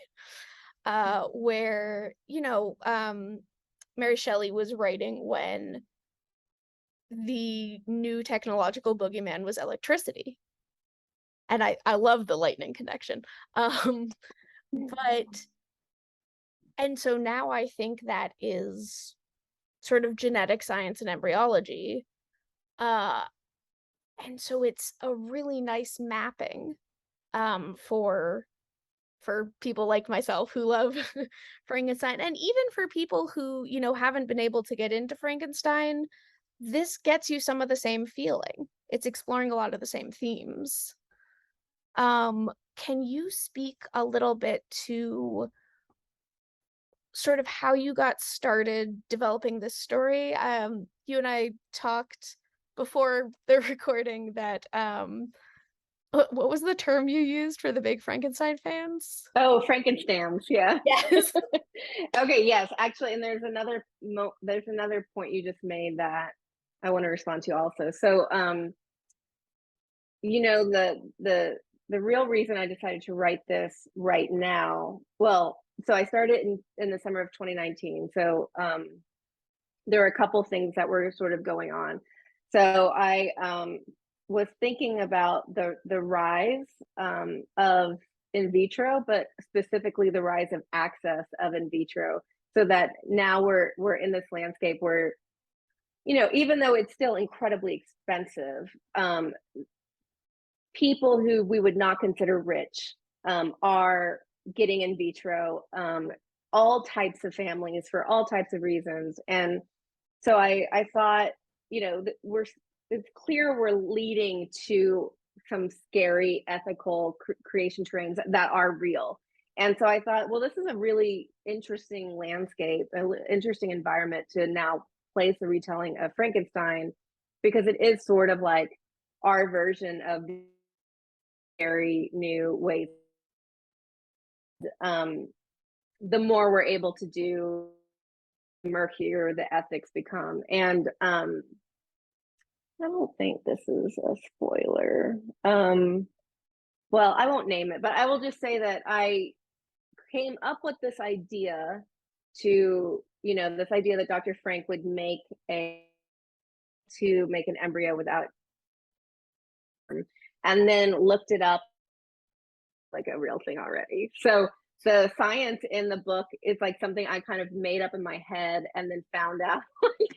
where, Mary Shelley was writing when the new technological boogeyman was electricity. And I love the lightning connection. But, and so now I think that is sort of genetic science and embryology. And so it's a really nice mapping for people like myself who love Frankenstein, and even for people who, haven't been able to get into Frankenstein, this gets you some of the same feeling. It's exploring a lot of the same themes. Can you speak a little bit to sort of how you got started developing this story? You and I talked before the recording that what was the term you used for the big Frankenstein fans? Oh, Frankenstams, yeah. Yes. Okay, yes, actually, and there's another point you just made that I want to respond to also. So, the real reason I decided to write this right now, well, so I started in the summer of 2019. So, there were a couple things that were sort of going on. So I was thinking about the rise of in vitro, but specifically the rise of access of in vitro. So that now we're in this landscape where, even though it's still incredibly expensive, people who we would not consider rich are getting in vitro. All types of families for all types of reasons, and so I thought, it's clear we're leading to some scary ethical creation terrains that are real. And so I thought, well, this is a really interesting landscape, an interesting environment to now place the retelling of Frankenstein, because it is sort of like our version of very new ways. The more we're able to do, the murkier the ethics become. And I don't think this is a spoiler. Well, I won't name it, but I will just say that I came up with this idea this idea that Dr. Frank would make an embryo without, and then looked it up like a real thing already. So the science in the book is like something I kind of made up in my head and then found out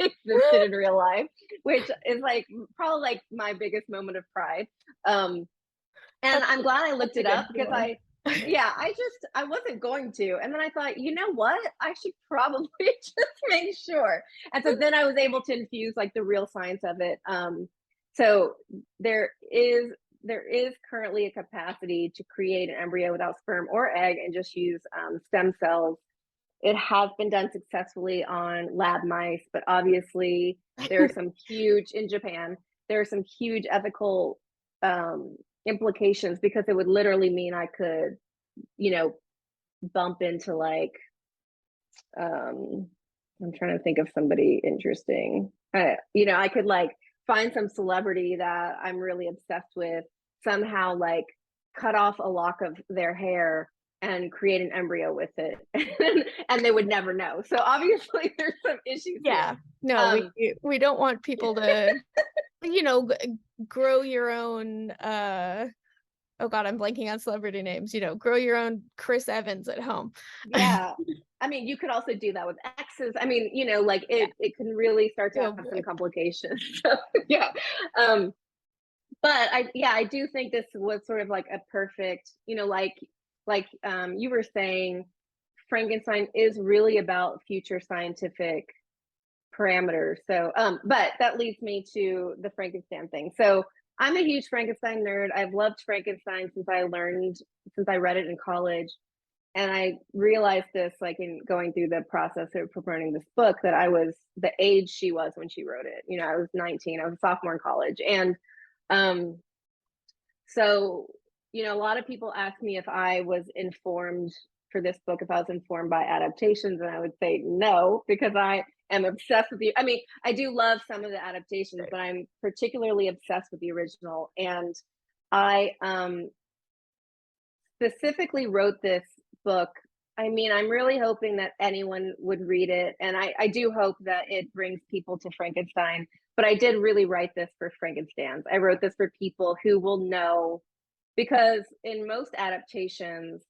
existed in real life, which is like probably like my biggest moment of pride. And I'm glad I looked it up because Yeah, I wasn't going to. And then I thought, you know what? I should probably just make sure. And so then I was able to infuse like the real science of it. So there is there is currently a capacity to create an embryo without sperm or egg and just use stem cells. It has been done successfully on lab mice, but obviously there are some huge in Japan. There are some huge ethical implications because it would literally mean I could, you know, bump into like I'm trying to think of somebody interesting. I could like find some celebrity that I'm really obsessed with, somehow like cut off a lock of their hair and create an embryo with it, and they would never know. So obviously, there's some issues here. Yeah. No, Um, we don't want people to, you know, grow your own oh God, I'm blanking on celebrity names, grow your own Chris Evans at home. yeah, I mean, you could also do that with exes. I mean, like Yeah. it can really start to Oh have some boy. complications. So, yeah. Um, but I do think this was sort of like a perfect, you were saying, Frankenstein is really about future scientific parameters. So, but that leads me to the Frankenstein thing. So I'm a huge Frankenstein nerd. I've loved Frankenstein since I read it in college. And I realized this like in going through the process of promoting this book, that I was the age she was when she wrote it. I was 19, I was a sophomore in college. And um, so, a lot of people ask me if I was informed for this book, if I was informed by adaptations, and I would say no, because I am obsessed with the. I mean, I do love some of the adaptations, Right. but I'm particularly obsessed with the original. And I specifically wrote this book. I mean, I'm really hoping that anyone would read it. And I do hope that it brings people to Frankenstein. But I did really write this for Frankenstans. I wrote this for people who will know, because in most adaptations,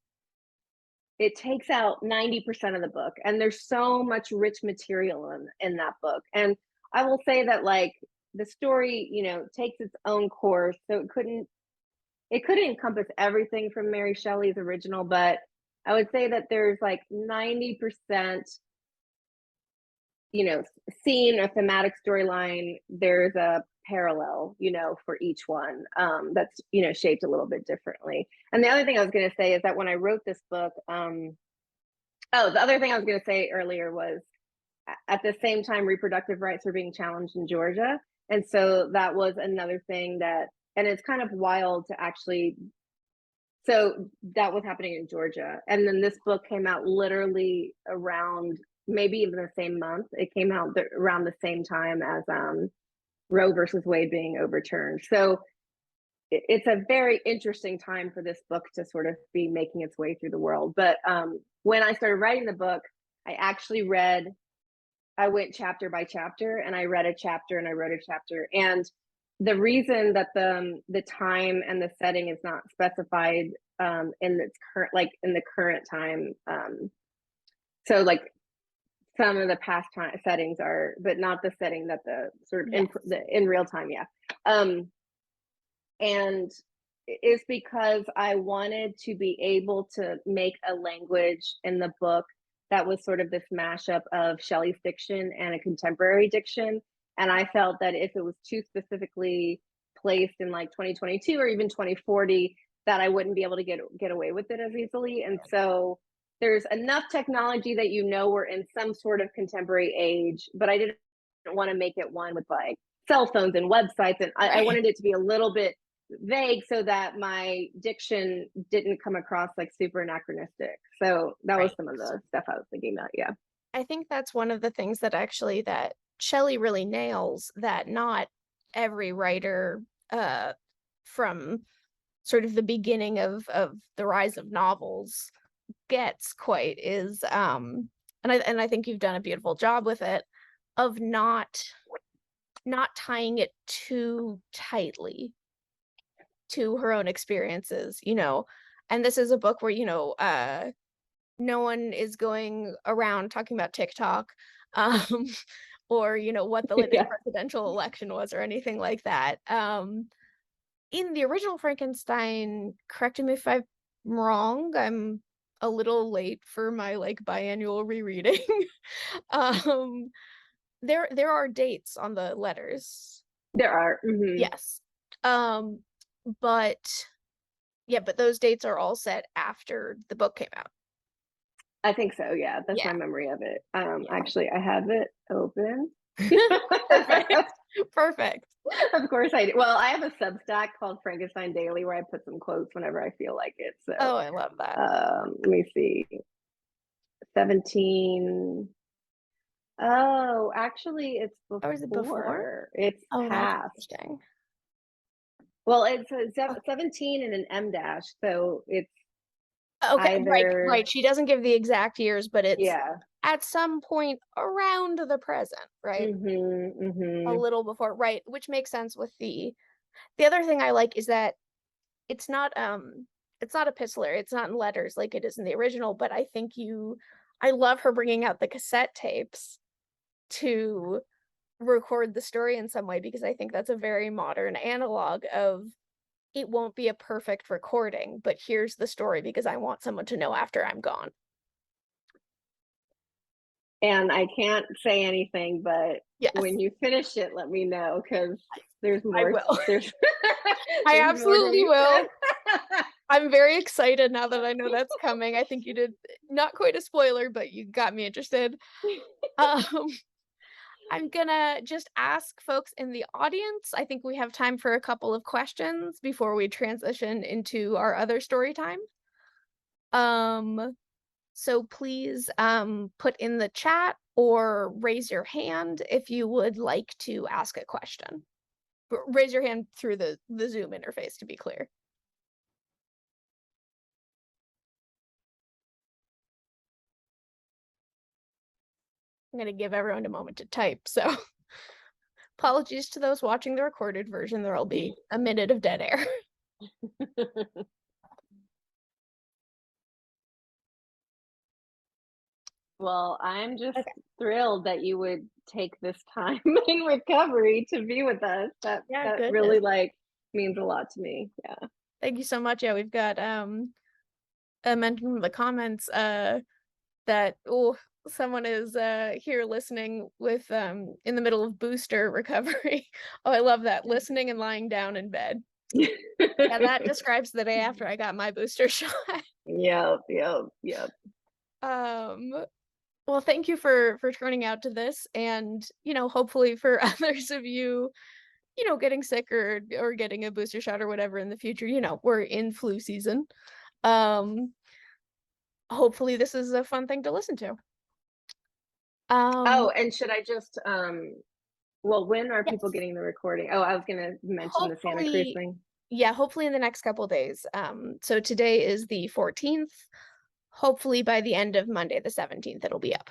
it takes out 90% of the book. And there's so much rich material in that book. And I will say that, like, the story, takes its own course. So it couldn't encompass everything from Mary Shelley's original, but I would say that there's like 90%, scene, a thematic storyline. There's a parallel, for each one, that's, shaped a little bit differently. And the other thing I was going to say is that when I wrote this book, the other thing I was going to say earlier was, at the same time, reproductive rights were being challenged in Georgia. And so that was another thing and it's kind of wild to actually, so that was happening in Georgia. And then this book came out literally around, maybe even the same month. It came out around the same time as Roe versus Wade being overturned. So it's a very interesting time for this book to sort of be making its way through the world. But when I started writing the book, I went chapter by chapter, and I read a chapter and I wrote a chapter. And the reason that the time and the setting is not specified in its current, like in the current time, so like some of the past time settings are, but not the setting that the sort of Yes. in real time, yeah. And it's because I wanted to be able to make a language in the book that was sort of this mashup of Shelley's diction and a contemporary diction. And I felt that if it was too specifically placed in like 2022 or even 2040, that I wouldn't be able to get away with it as easily. And so there's enough technology that we're in some sort of contemporary age, but I didn't want to make it one with like cell phones and websites. And I Right. wanted it to be a little bit vague so that my diction didn't come across like super anachronistic. So that was Right. some of the stuff I was thinking about. Yeah. I think that's one of the things that Shelley really nails, that not every writer, from sort of the beginning of the rise of novels gets quite, is, and I think you've done a beautiful job with it, of not tying it too tightly to her own experiences. And this is a book where, no one is going around talking about TikTok, um, or, what the latest Yeah. presidential election was or anything like that. In the original Frankenstein, correct me if I've wrong. I'm a little late for my like biannual rereading. Um, there are dates on the letters. There are. Yes. Um, but yeah, but those dates are all set after the book came out. I think so. Yeah, that's Yeah. my memory of it. Yeah. Actually, I have it open. Perfect. Perfect. Of course I do. Well, I have a Substack called Frankenstein Daily where I put some quotes whenever I feel like it. So Oh, I love that. let me see. 17. Oh, actually, it's Or is it before? before. It's Oh, that's past. interesting. Well, it's Okay. 17 and an M dash. So it's Okay, right, either, right. She doesn't give the exact years, but it's yeah. at some point around the present, right? A Mm-hmm. little before, right, which makes sense with the other thing I like is that it's it's not epistolary, it's not in letters like it is in the original, but I love her bringing out the cassette tapes to record the story in some way because I think that's a very modern analog of it won't be a perfect recording, but here's the story because I want someone to know after I'm gone. And I can't say anything, but Yes, when you finish it, let me know because there's I more. will. There's I there's more to absolutely be will. said. I'm very excited now that I know that's coming. I think you did not quite a spoiler, but you got me interested. Um, I'm gonna just ask folks in the audience. I think we have time for a couple of questions before we transition into our other story time. Um, so please put in the chat or raise your hand if you would like to ask a question. Raise your hand through the Zoom interface to be clear. I'm gonna give everyone a moment to type, so apologies to those watching the recorded version. There'll be a minute of dead air. Well, I'm just Okay. thrilled that you would take this time in recovery to be with us. Yeah, That goodness. really like means a lot to me. Yeah. Thank you so much. Yeah, we've got a mention from the comments that someone is here listening with in the middle of booster recovery. Oh, I love that. Listening and lying down in bed. Yeah, that describes the day after I got my booster shot. Yep. Um well, thank you for turning out to this and, hopefully for others of you, getting sick or getting a booster shot or whatever in the future, we're in flu season. Um hopefully this is a fun thing to listen to. Oh, Um and should I just well, when are people yes. getting the recording? Oh, I was gonna mention the Santa Cruz Hopefully thing. yeah, hopefully in the next couple days. So today is the 14th. Hopefully by the end of Monday the 17th it'll be up.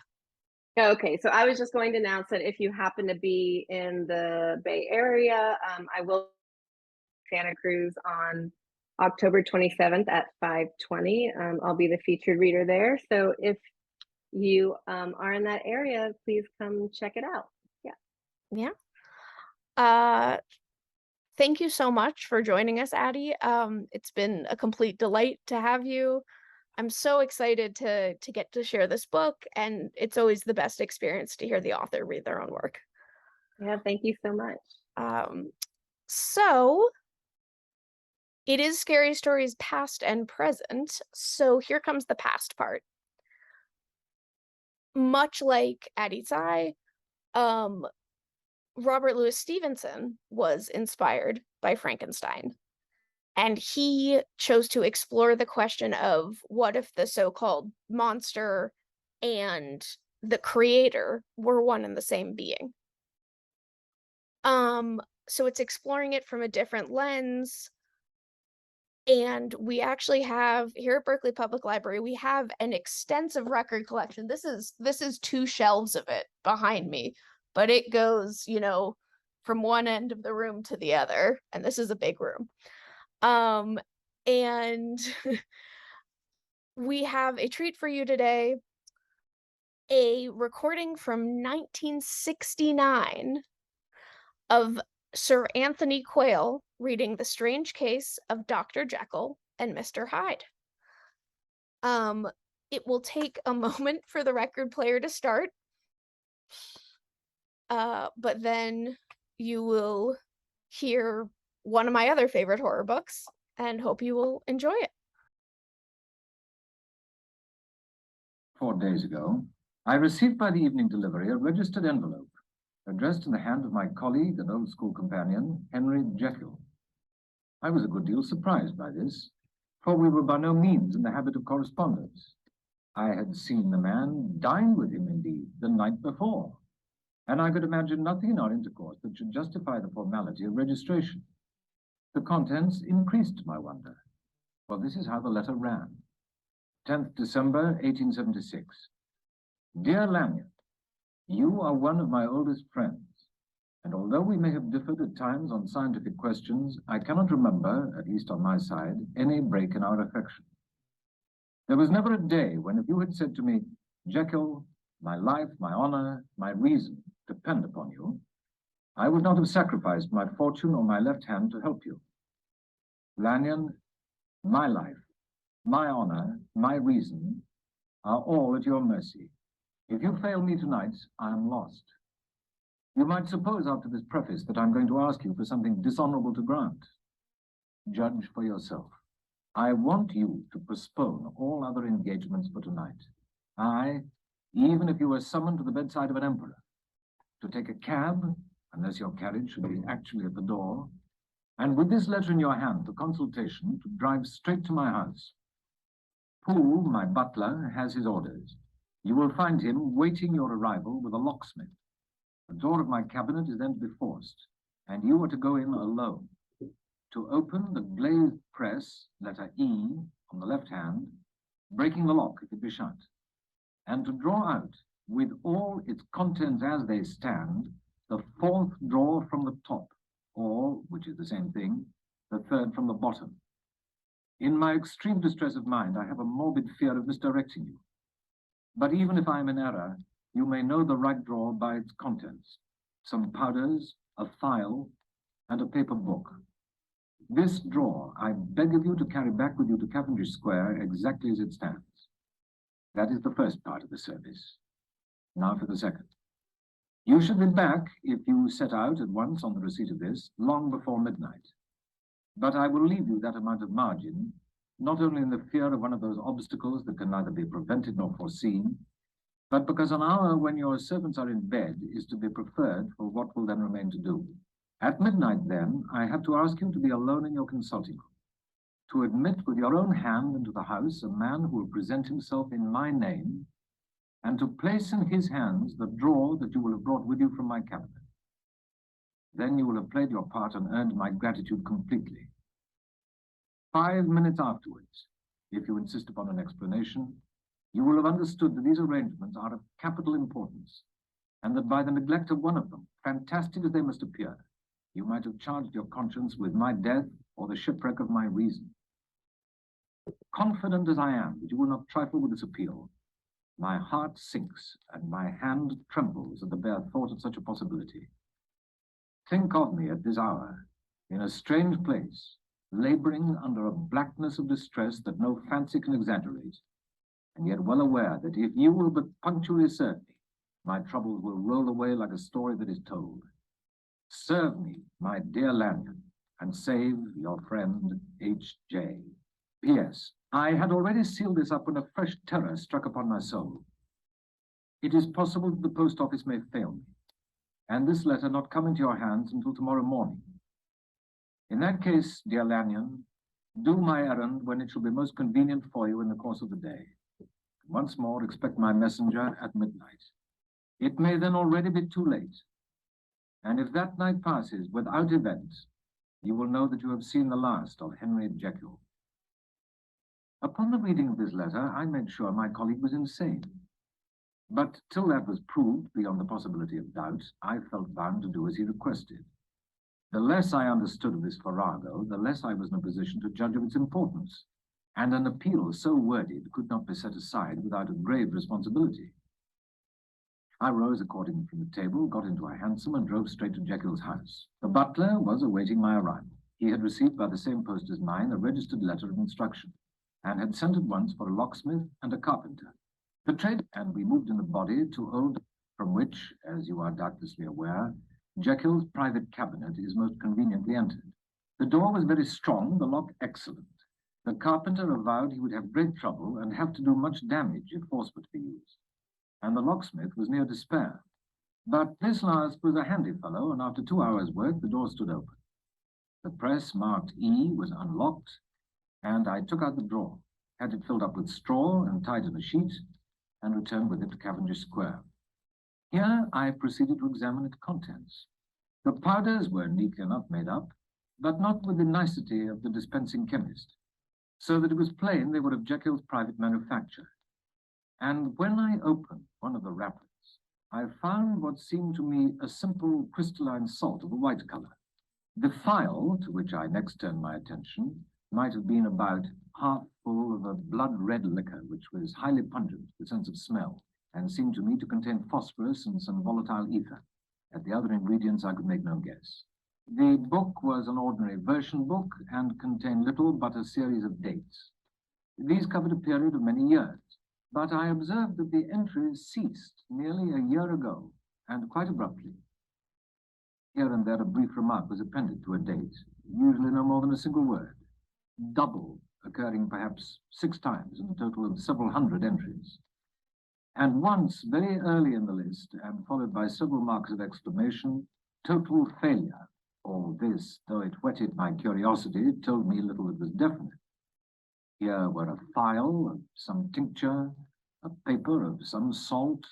Okay, so I was just going to announce that if you happen to be in the Bay Area, I will Santa Cruz on October 27th at 5:20. I'll be the featured reader there. So if you are in that area, please come check it out. Yeah. Yeah. Uh Thank you so much for joining us, Addie. It's been a complete delight to have you. I'm so excited to get to share this book, and it's always the best experience to hear the author read their own work. Yeah, thank you so much. Um, so it is Scary Stories past and present. So here comes the past part. Much like Addie Tsai, um, Robert Louis Stevenson was inspired by Frankenstein. And he chose to explore the question of what if the so-called monster and the creator were one and the same being. So it's exploring it from a different lens. And we actually have here at Berkeley Public Library, we have an extensive record collection. This is two shelves of it behind me, but it goes, from one end of the room to the other, and this is a big room. And we have a treat for you today, a recording from 1969 of Sir Anthony Quayle reading The Strange Case of Dr. Jekyll and Mr. Hyde. It will take a moment for the record player to start, but then you will hear one of my other favorite horror books and hope you will enjoy it. 4 days ago, I received by the evening delivery a registered envelope addressed in the hand of my colleague and old school companion, Henry Jekyll. I was a good deal surprised by this, for we were by no means in the habit of correspondence. I had seen the man, dined with him indeed, the night before, and I could imagine nothing in our intercourse that should justify the formality of registration. The contents increased my wonder. Well, this is how the letter ran. 10th December, 1876. Dear Lanyon, you are one of my oldest friends, and although we may have differed at times on scientific questions, I cannot remember, at least on my side, any break in our affection. There was never a day when if you had said to me, Jekyll, my life, my honor, my reason depend upon you, I would not have sacrificed my fortune or my left hand to help you. Lanyon, my life, my honor, my reason are all at your mercy. If you fail me tonight, I am lost. You might suppose after this preface that I'm going to ask you for something dishonorable to grant. Judge for yourself. I want you to postpone all other engagements for tonight. Even if you were summoned to the bedside of an emperor, to take a cab, unless your carriage should be actually at the door, and with this letter in your hand for consultation, to drive straight to my house. Poole, my butler, has his orders. You will find him waiting your arrival with a locksmith. The door of my cabinet is then to be forced, and you are to go in alone. To open the glazed press, letter E, on the left hand, breaking the lock if it be shut, and to draw out, with all its contents as they stand, the fourth drawer from the top, or, which is the same thing, the third from the bottom. In my extreme distress of mind, I have a morbid fear of misdirecting you. But even if I am in error, you may know the right drawer by its contents, some powders, a file, and a paper book. This drawer I beg of you to carry back with you to Cavendish Square exactly as it stands. That is the first part of the service. Now for the second. You should be back, if you set out at once on the receipt of this, long before midnight. But I will leave you that amount of margin, not only in the fear of one of those obstacles that can neither be prevented nor foreseen, but because an hour when your servants are in bed is to be preferred for what will then remain to do. At midnight, then, I have to ask you to be alone in your consulting room, to admit with your own hand into the house a man who will present himself in my name, and to place in his hands the drawer that you will have brought with you from my cabinet. Then you will have played your part and earned my gratitude completely. 5 minutes afterwards, if you insist upon an explanation, you will have understood that these arrangements are of capital importance, and that by the neglect of one of them, fantastic as they must appear, you might have charged your conscience with my death or the shipwreck of my reason. Confident as I am that you will not trifle with this appeal, my heart sinks and my hand trembles at the bare thought of such a possibility. Think of me at this hour, in a strange place, laboring under a blackness of distress that no fancy can exaggerate, and yet well aware that if you will but punctually serve me, my troubles will roll away like a story that is told. Serve me, my dear Lanyon, and save your friend H.J. P.S. I had already sealed this up when a fresh terror struck upon my soul. It is possible that the post office may fail me, and this letter not come into your hands until tomorrow morning. In that case, dear Lanyon, do my errand when it shall be most convenient for you in the course of the day. Once more, expect my messenger at midnight. It may then already be too late, and if that night passes without event, you will know that you have seen the last of Henry Jekyll. Upon the reading of this letter, I made sure my colleague was insane. But till that was proved beyond the possibility of doubt, I felt bound to do as he requested. The less I understood of this farrago, the less I was in a position to judge of its importance, and an appeal so worded could not be set aside without a grave responsibility. I rose accordingly from the table, got into a hansom, and drove straight to Jekyll's house. The butler was awaiting my arrival. He had received by the same post as mine a registered letter of instruction. and had sent at once for a locksmith and a carpenter. The trade, and we moved in the body to old, from which, as you are doubtlessly aware, Jekyll's private cabinet is most conveniently entered. The door was very strong, the lock excellent. The carpenter avowed he would have great trouble and have to do much damage if force were to be used. And the locksmith was near despair. But this last was a handy fellow, and after 2 hours' work, the door stood open. The press marked E was unlocked, and I took out the drawer, had it filled up with straw and tied in a sheet, and returned with it to Cavendish Square. Here I proceeded to examine its contents. The powders were neatly enough made up, but not with the nicety of the dispensing chemist, so that it was plain they were of Jekyll's private manufacture. And when I opened one of the wrappers, I found what seemed to me a simple crystalline salt of a white color. The phial, to which I next turned my attention, might have been about half full of a blood-red liquor, which was highly pungent to the sense of smell, and seemed to me to contain phosphorus and some volatile ether. At the other ingredients I could make no guess. The book was an ordinary version book and contained little but a series of dates. These covered a period of many years, but I observed that the entries ceased nearly a year ago, and quite abruptly. Here and there a brief remark was appended to a date, usually no more than a single word, double, occurring perhaps 6 times in a total of several hundred entries. And once, very early in the list, and followed by several marks of exclamation, total failure. All this, though it whetted my curiosity, told me little that was definite. Here were a phial of some tincture, a paper of some salt,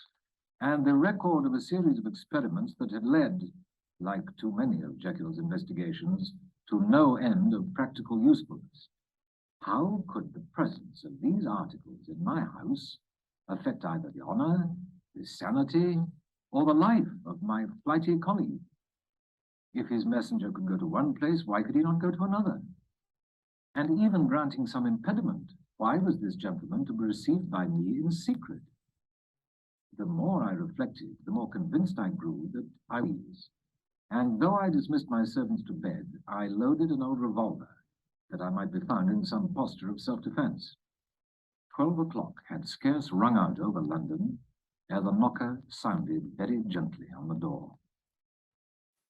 and the record of a series of experiments that had led, like too many of Jekyll's investigations, to no end of practical usefulness. How could the presence of these articles in my house affect either the honor, the sanity, or the life of my flighty colleague? If his messenger could go to one place, why could he not go to another? And even granting some impediment, why was this gentleman to be received by me in secret? The more I reflected, the more convinced I grew that I was. And though I dismissed my servants to bed, I loaded an old revolver, that I might be found in some posture of self-defense. 12 o'clock had scarce rung out over London ere the knocker sounded very gently on the door.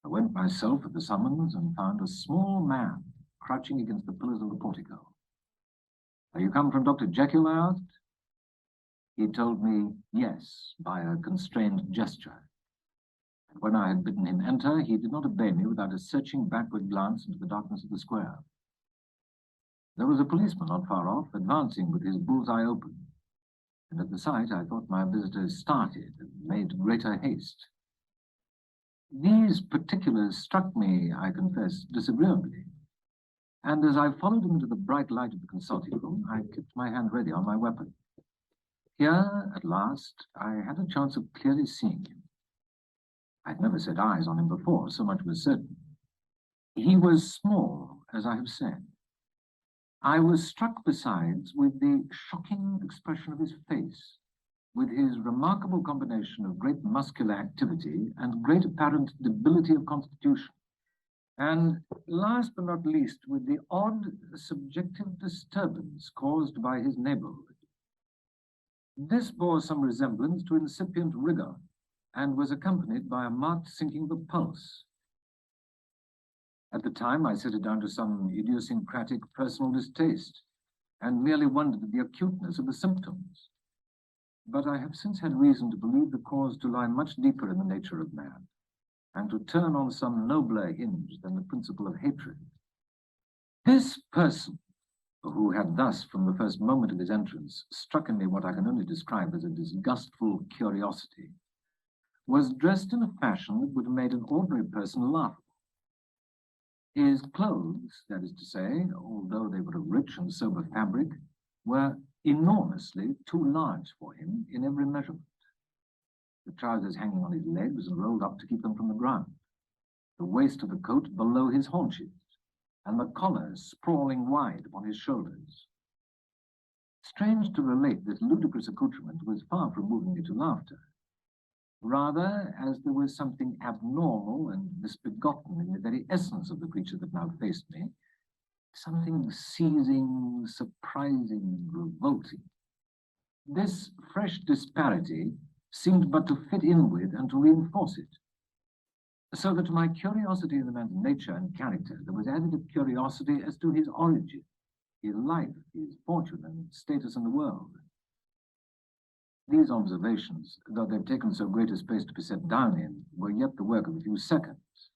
I went myself at the summons and found a small man crouching against the pillars of the portico. "Are you come from Dr. Jekyll?" I asked. He told me yes by a constrained gesture. And when I had bidden him enter, he did not obey me without a searching backward glance into the darkness of the square. There was a policeman not far off, advancing with his bull's-eye open, and at the sight I thought my visitor started and made greater haste. These particulars struck me, I confess, disagreeably, and as I followed him into the bright light of the consulting room, I kept my hand ready on my weapon. Here, at last, I had a chance of clearly seeing him. I'd never set eyes on him before, so much was certain. He was small, as I have said. I was struck, besides, with the shocking expression of his face, with his remarkable combination of great muscular activity and great apparent debility of constitution, and last but not least, with the odd subjective disturbance caused by his neighborhood. This bore some resemblance to incipient rigor, and was accompanied by a marked sinking of the pulse. At the time, I set it down to some idiosyncratic personal distaste, and merely wondered at the acuteness of the symptoms. But I have since had reason to believe the cause to lie much deeper in the nature of man, and to turn on some nobler hinge than the principle of hatred. This person, who had thus, from the first moment of his entrance, struck in me what I can only describe as a disgustful curiosity, was dressed in a fashion that would have made an ordinary person laughable. His clothes, that is to say, although they were of rich and sober fabric, were enormously too large for him in every measurement. The trousers hanging on his legs and rolled up to keep them from the ground, the waist of the coat below his haunches, and the collar sprawling wide upon his shoulders. Strange to relate, this ludicrous accoutrement was far from moving me to laughter. Rather, as there was something abnormal and misbegotten in the very essence of the creature that now faced me, something seizing, surprising, revolting. This fresh disparity seemed but to fit in with and to reinforce it. So that to my curiosity in the man's nature and character, there was added a curiosity as to his origin, his life, his fortune, and status in the world. These observations, though they've taken so great a space to be set down in, were yet the work of a few seconds.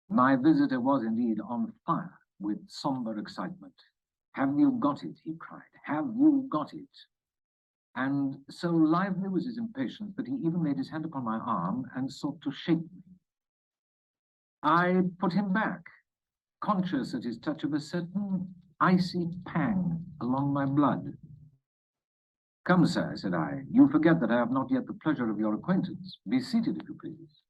My visitor was indeed on fire with somber excitement. "Have you got it?" he cried. "Have you got it?" And so lively was his impatience that he even laid his hand upon my arm and sought to shake me. I put him back, conscious at his touch of a certain icy pang along my blood. "Come, sir," said I, "you forget that I have not yet the pleasure of your acquaintance. Be seated, if you please."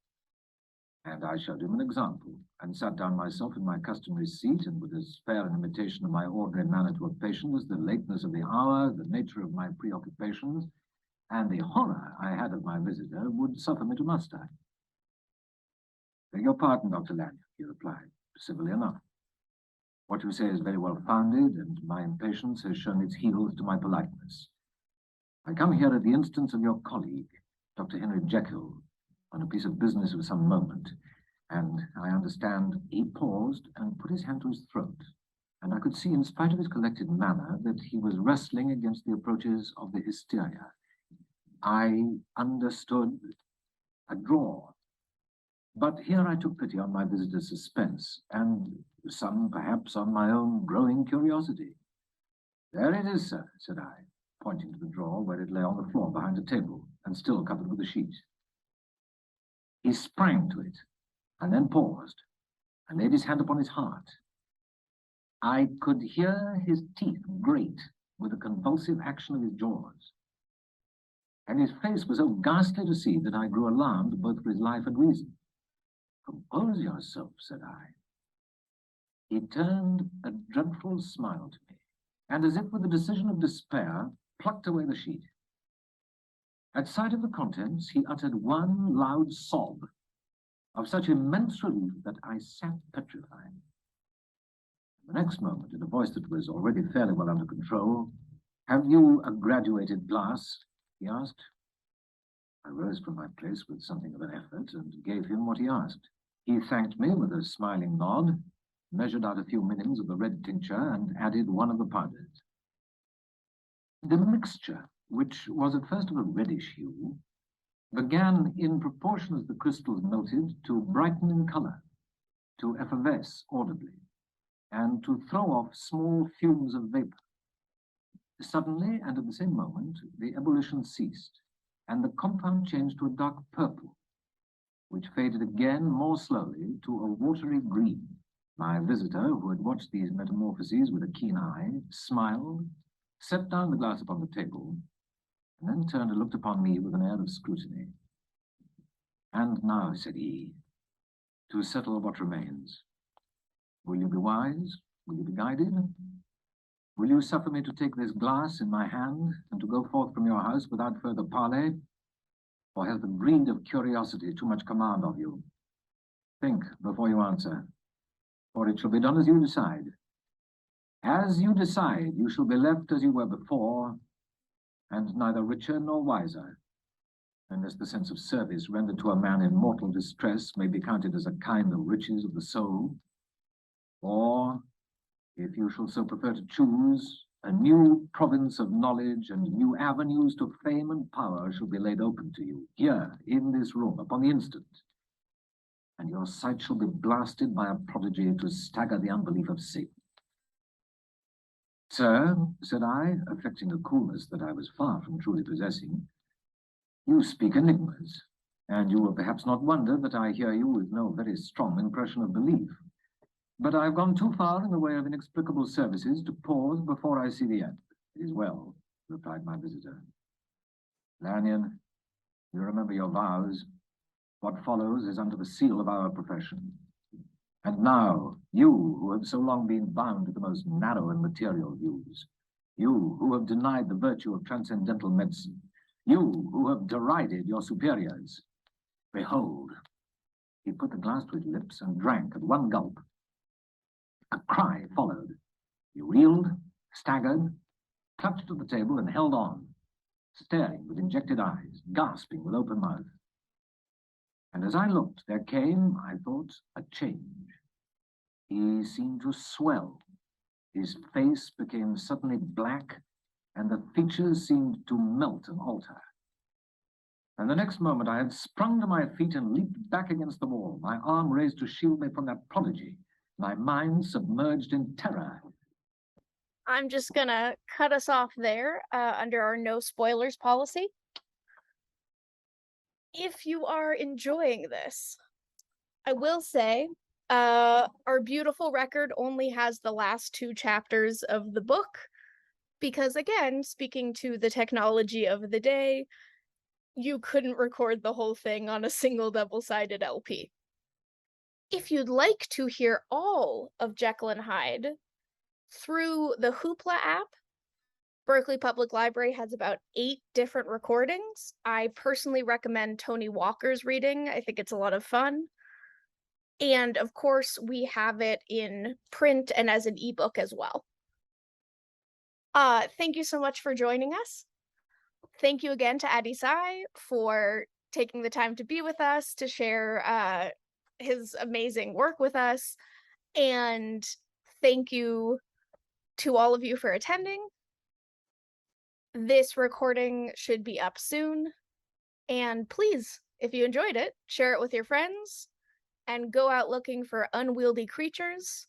And I showed him an example, and sat down myself in my customary seat, and with as fair an imitation of my ordinary manner to a patient as the lateness of the hour, the nature of my preoccupations, and the horror I had of my visitor would suffer me to muster. "Beg your pardon, Dr. Lanyon," he replied, civilly enough. "What you say is very well founded, and my impatience has shown its heels to my politeness. I come here at the instance of your colleague, Dr. Henry Jekyll, on a piece of business of some moment, and I understand." He paused and put his hand to his throat, and I could see, in spite of his collected manner, that he was wrestling against the approaches of the hysteria. I understood a draw. But here I took pity on my visitor's suspense, and some, perhaps, on my own growing curiosity. "There it is, sir," said I, pointing to the drawer where it lay on the floor behind a table, and still covered with a sheet. He sprang to it, and then paused, and laid his hand upon his heart. I could hear his teeth grate with a convulsive action of his jaws, and his face was so ghastly to see that I grew alarmed both for his life and reason. "Compose yourself," said I. He turned a dreadful smile to me, and as if with the decision of despair, plucked away the sheet. At sight of the contents, he uttered one loud sob of such immense relief that I sat petrified. The next moment, in a voice that was already fairly well under control, "Have you a graduated glass?" he asked. I rose from my place with something of an effort and gave him what he asked. He thanked me with a smiling nod, measured out a few minims of the red tincture, and added one of the powders. The mixture, which was at first of a reddish hue, began, in proportion as the crystals melted, to brighten in color, to effervesce audibly, and to throw off small fumes of vapor. Suddenly, and at the same moment, the ebullition ceased, and the compound changed to a dark purple, which faded again more slowly to a watery green. My visitor, who had watched these metamorphoses with a keen eye, smiled, set down the glass upon the table, and then turned and looked upon me with an air of scrutiny. "And now," said he, "to settle what remains. Will you be wise? Will you be guided? Will you suffer me to take this glass in my hand and to go forth from your house without further parley? Or has the greed of curiosity too much command of you? Think before you answer, for it shall be done as you decide. As you decide, you shall be left as you were before, and neither richer nor wiser, unless the sense of service rendered to a man in mortal distress may be counted as a kind of riches of the soul. Or, if you shall so prefer to choose, a new province of knowledge and new avenues to fame and power shall be laid open to you, here, in this room, upon the instant, and your sight shall be blasted by a prodigy to stagger the unbelief of Satan." "Sir," said I, affecting a coolness that I was far from truly possessing, "you speak enigmas, and you will perhaps not wonder that I hear you with no very strong impression of belief. But I have gone too far in the way of inexplicable services to pause before I see the end." "It is well," replied my visitor. "Lanyon, you remember your vows. What follows is under the seal of our profession. And now, you who have so long been bound to the most narrow and material views, you who have denied the virtue of transcendental medicine, you who have derided your superiors, behold." He put the glass to his lips and drank at one gulp. A cry followed. He reeled, staggered, clutched at the table and held on, staring with injected eyes, gasping with open mouth. And as I looked, there came, I thought, a change. He seemed to swell. His face became suddenly black, and the features seemed to melt and alter. And the next moment I had sprung to my feet and leaped back against the wall, my arm raised to shield me from that prodigy, my mind submerged in terror. I'm just gonna cut us off there under our no spoilers policy. If you are enjoying this, I will say our beautiful record only has the last 2 chapters of the book because, again, speaking to the technology of the day, you couldn't record the whole thing on a single double-sided LP. If you'd like to hear all of Jekyll and Hyde through the Hoopla app, Berkeley Public Library has about 8 different recordings. I personally recommend Tony Walker's reading. I think it's a lot of fun. And of course, we have it in print and as an ebook as well. Thank you so much for joining us. Thank you again to Addie Tsai for taking the time to be with us, to share his amazing work with us. And thank you to all of you for attending. This recording should be up soon. And please, if you enjoyed it, share it with your friends and go out looking for Unwieldy Creatures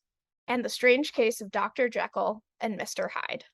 and the Strange Case of Dr. Jekyll and Mr. Hyde.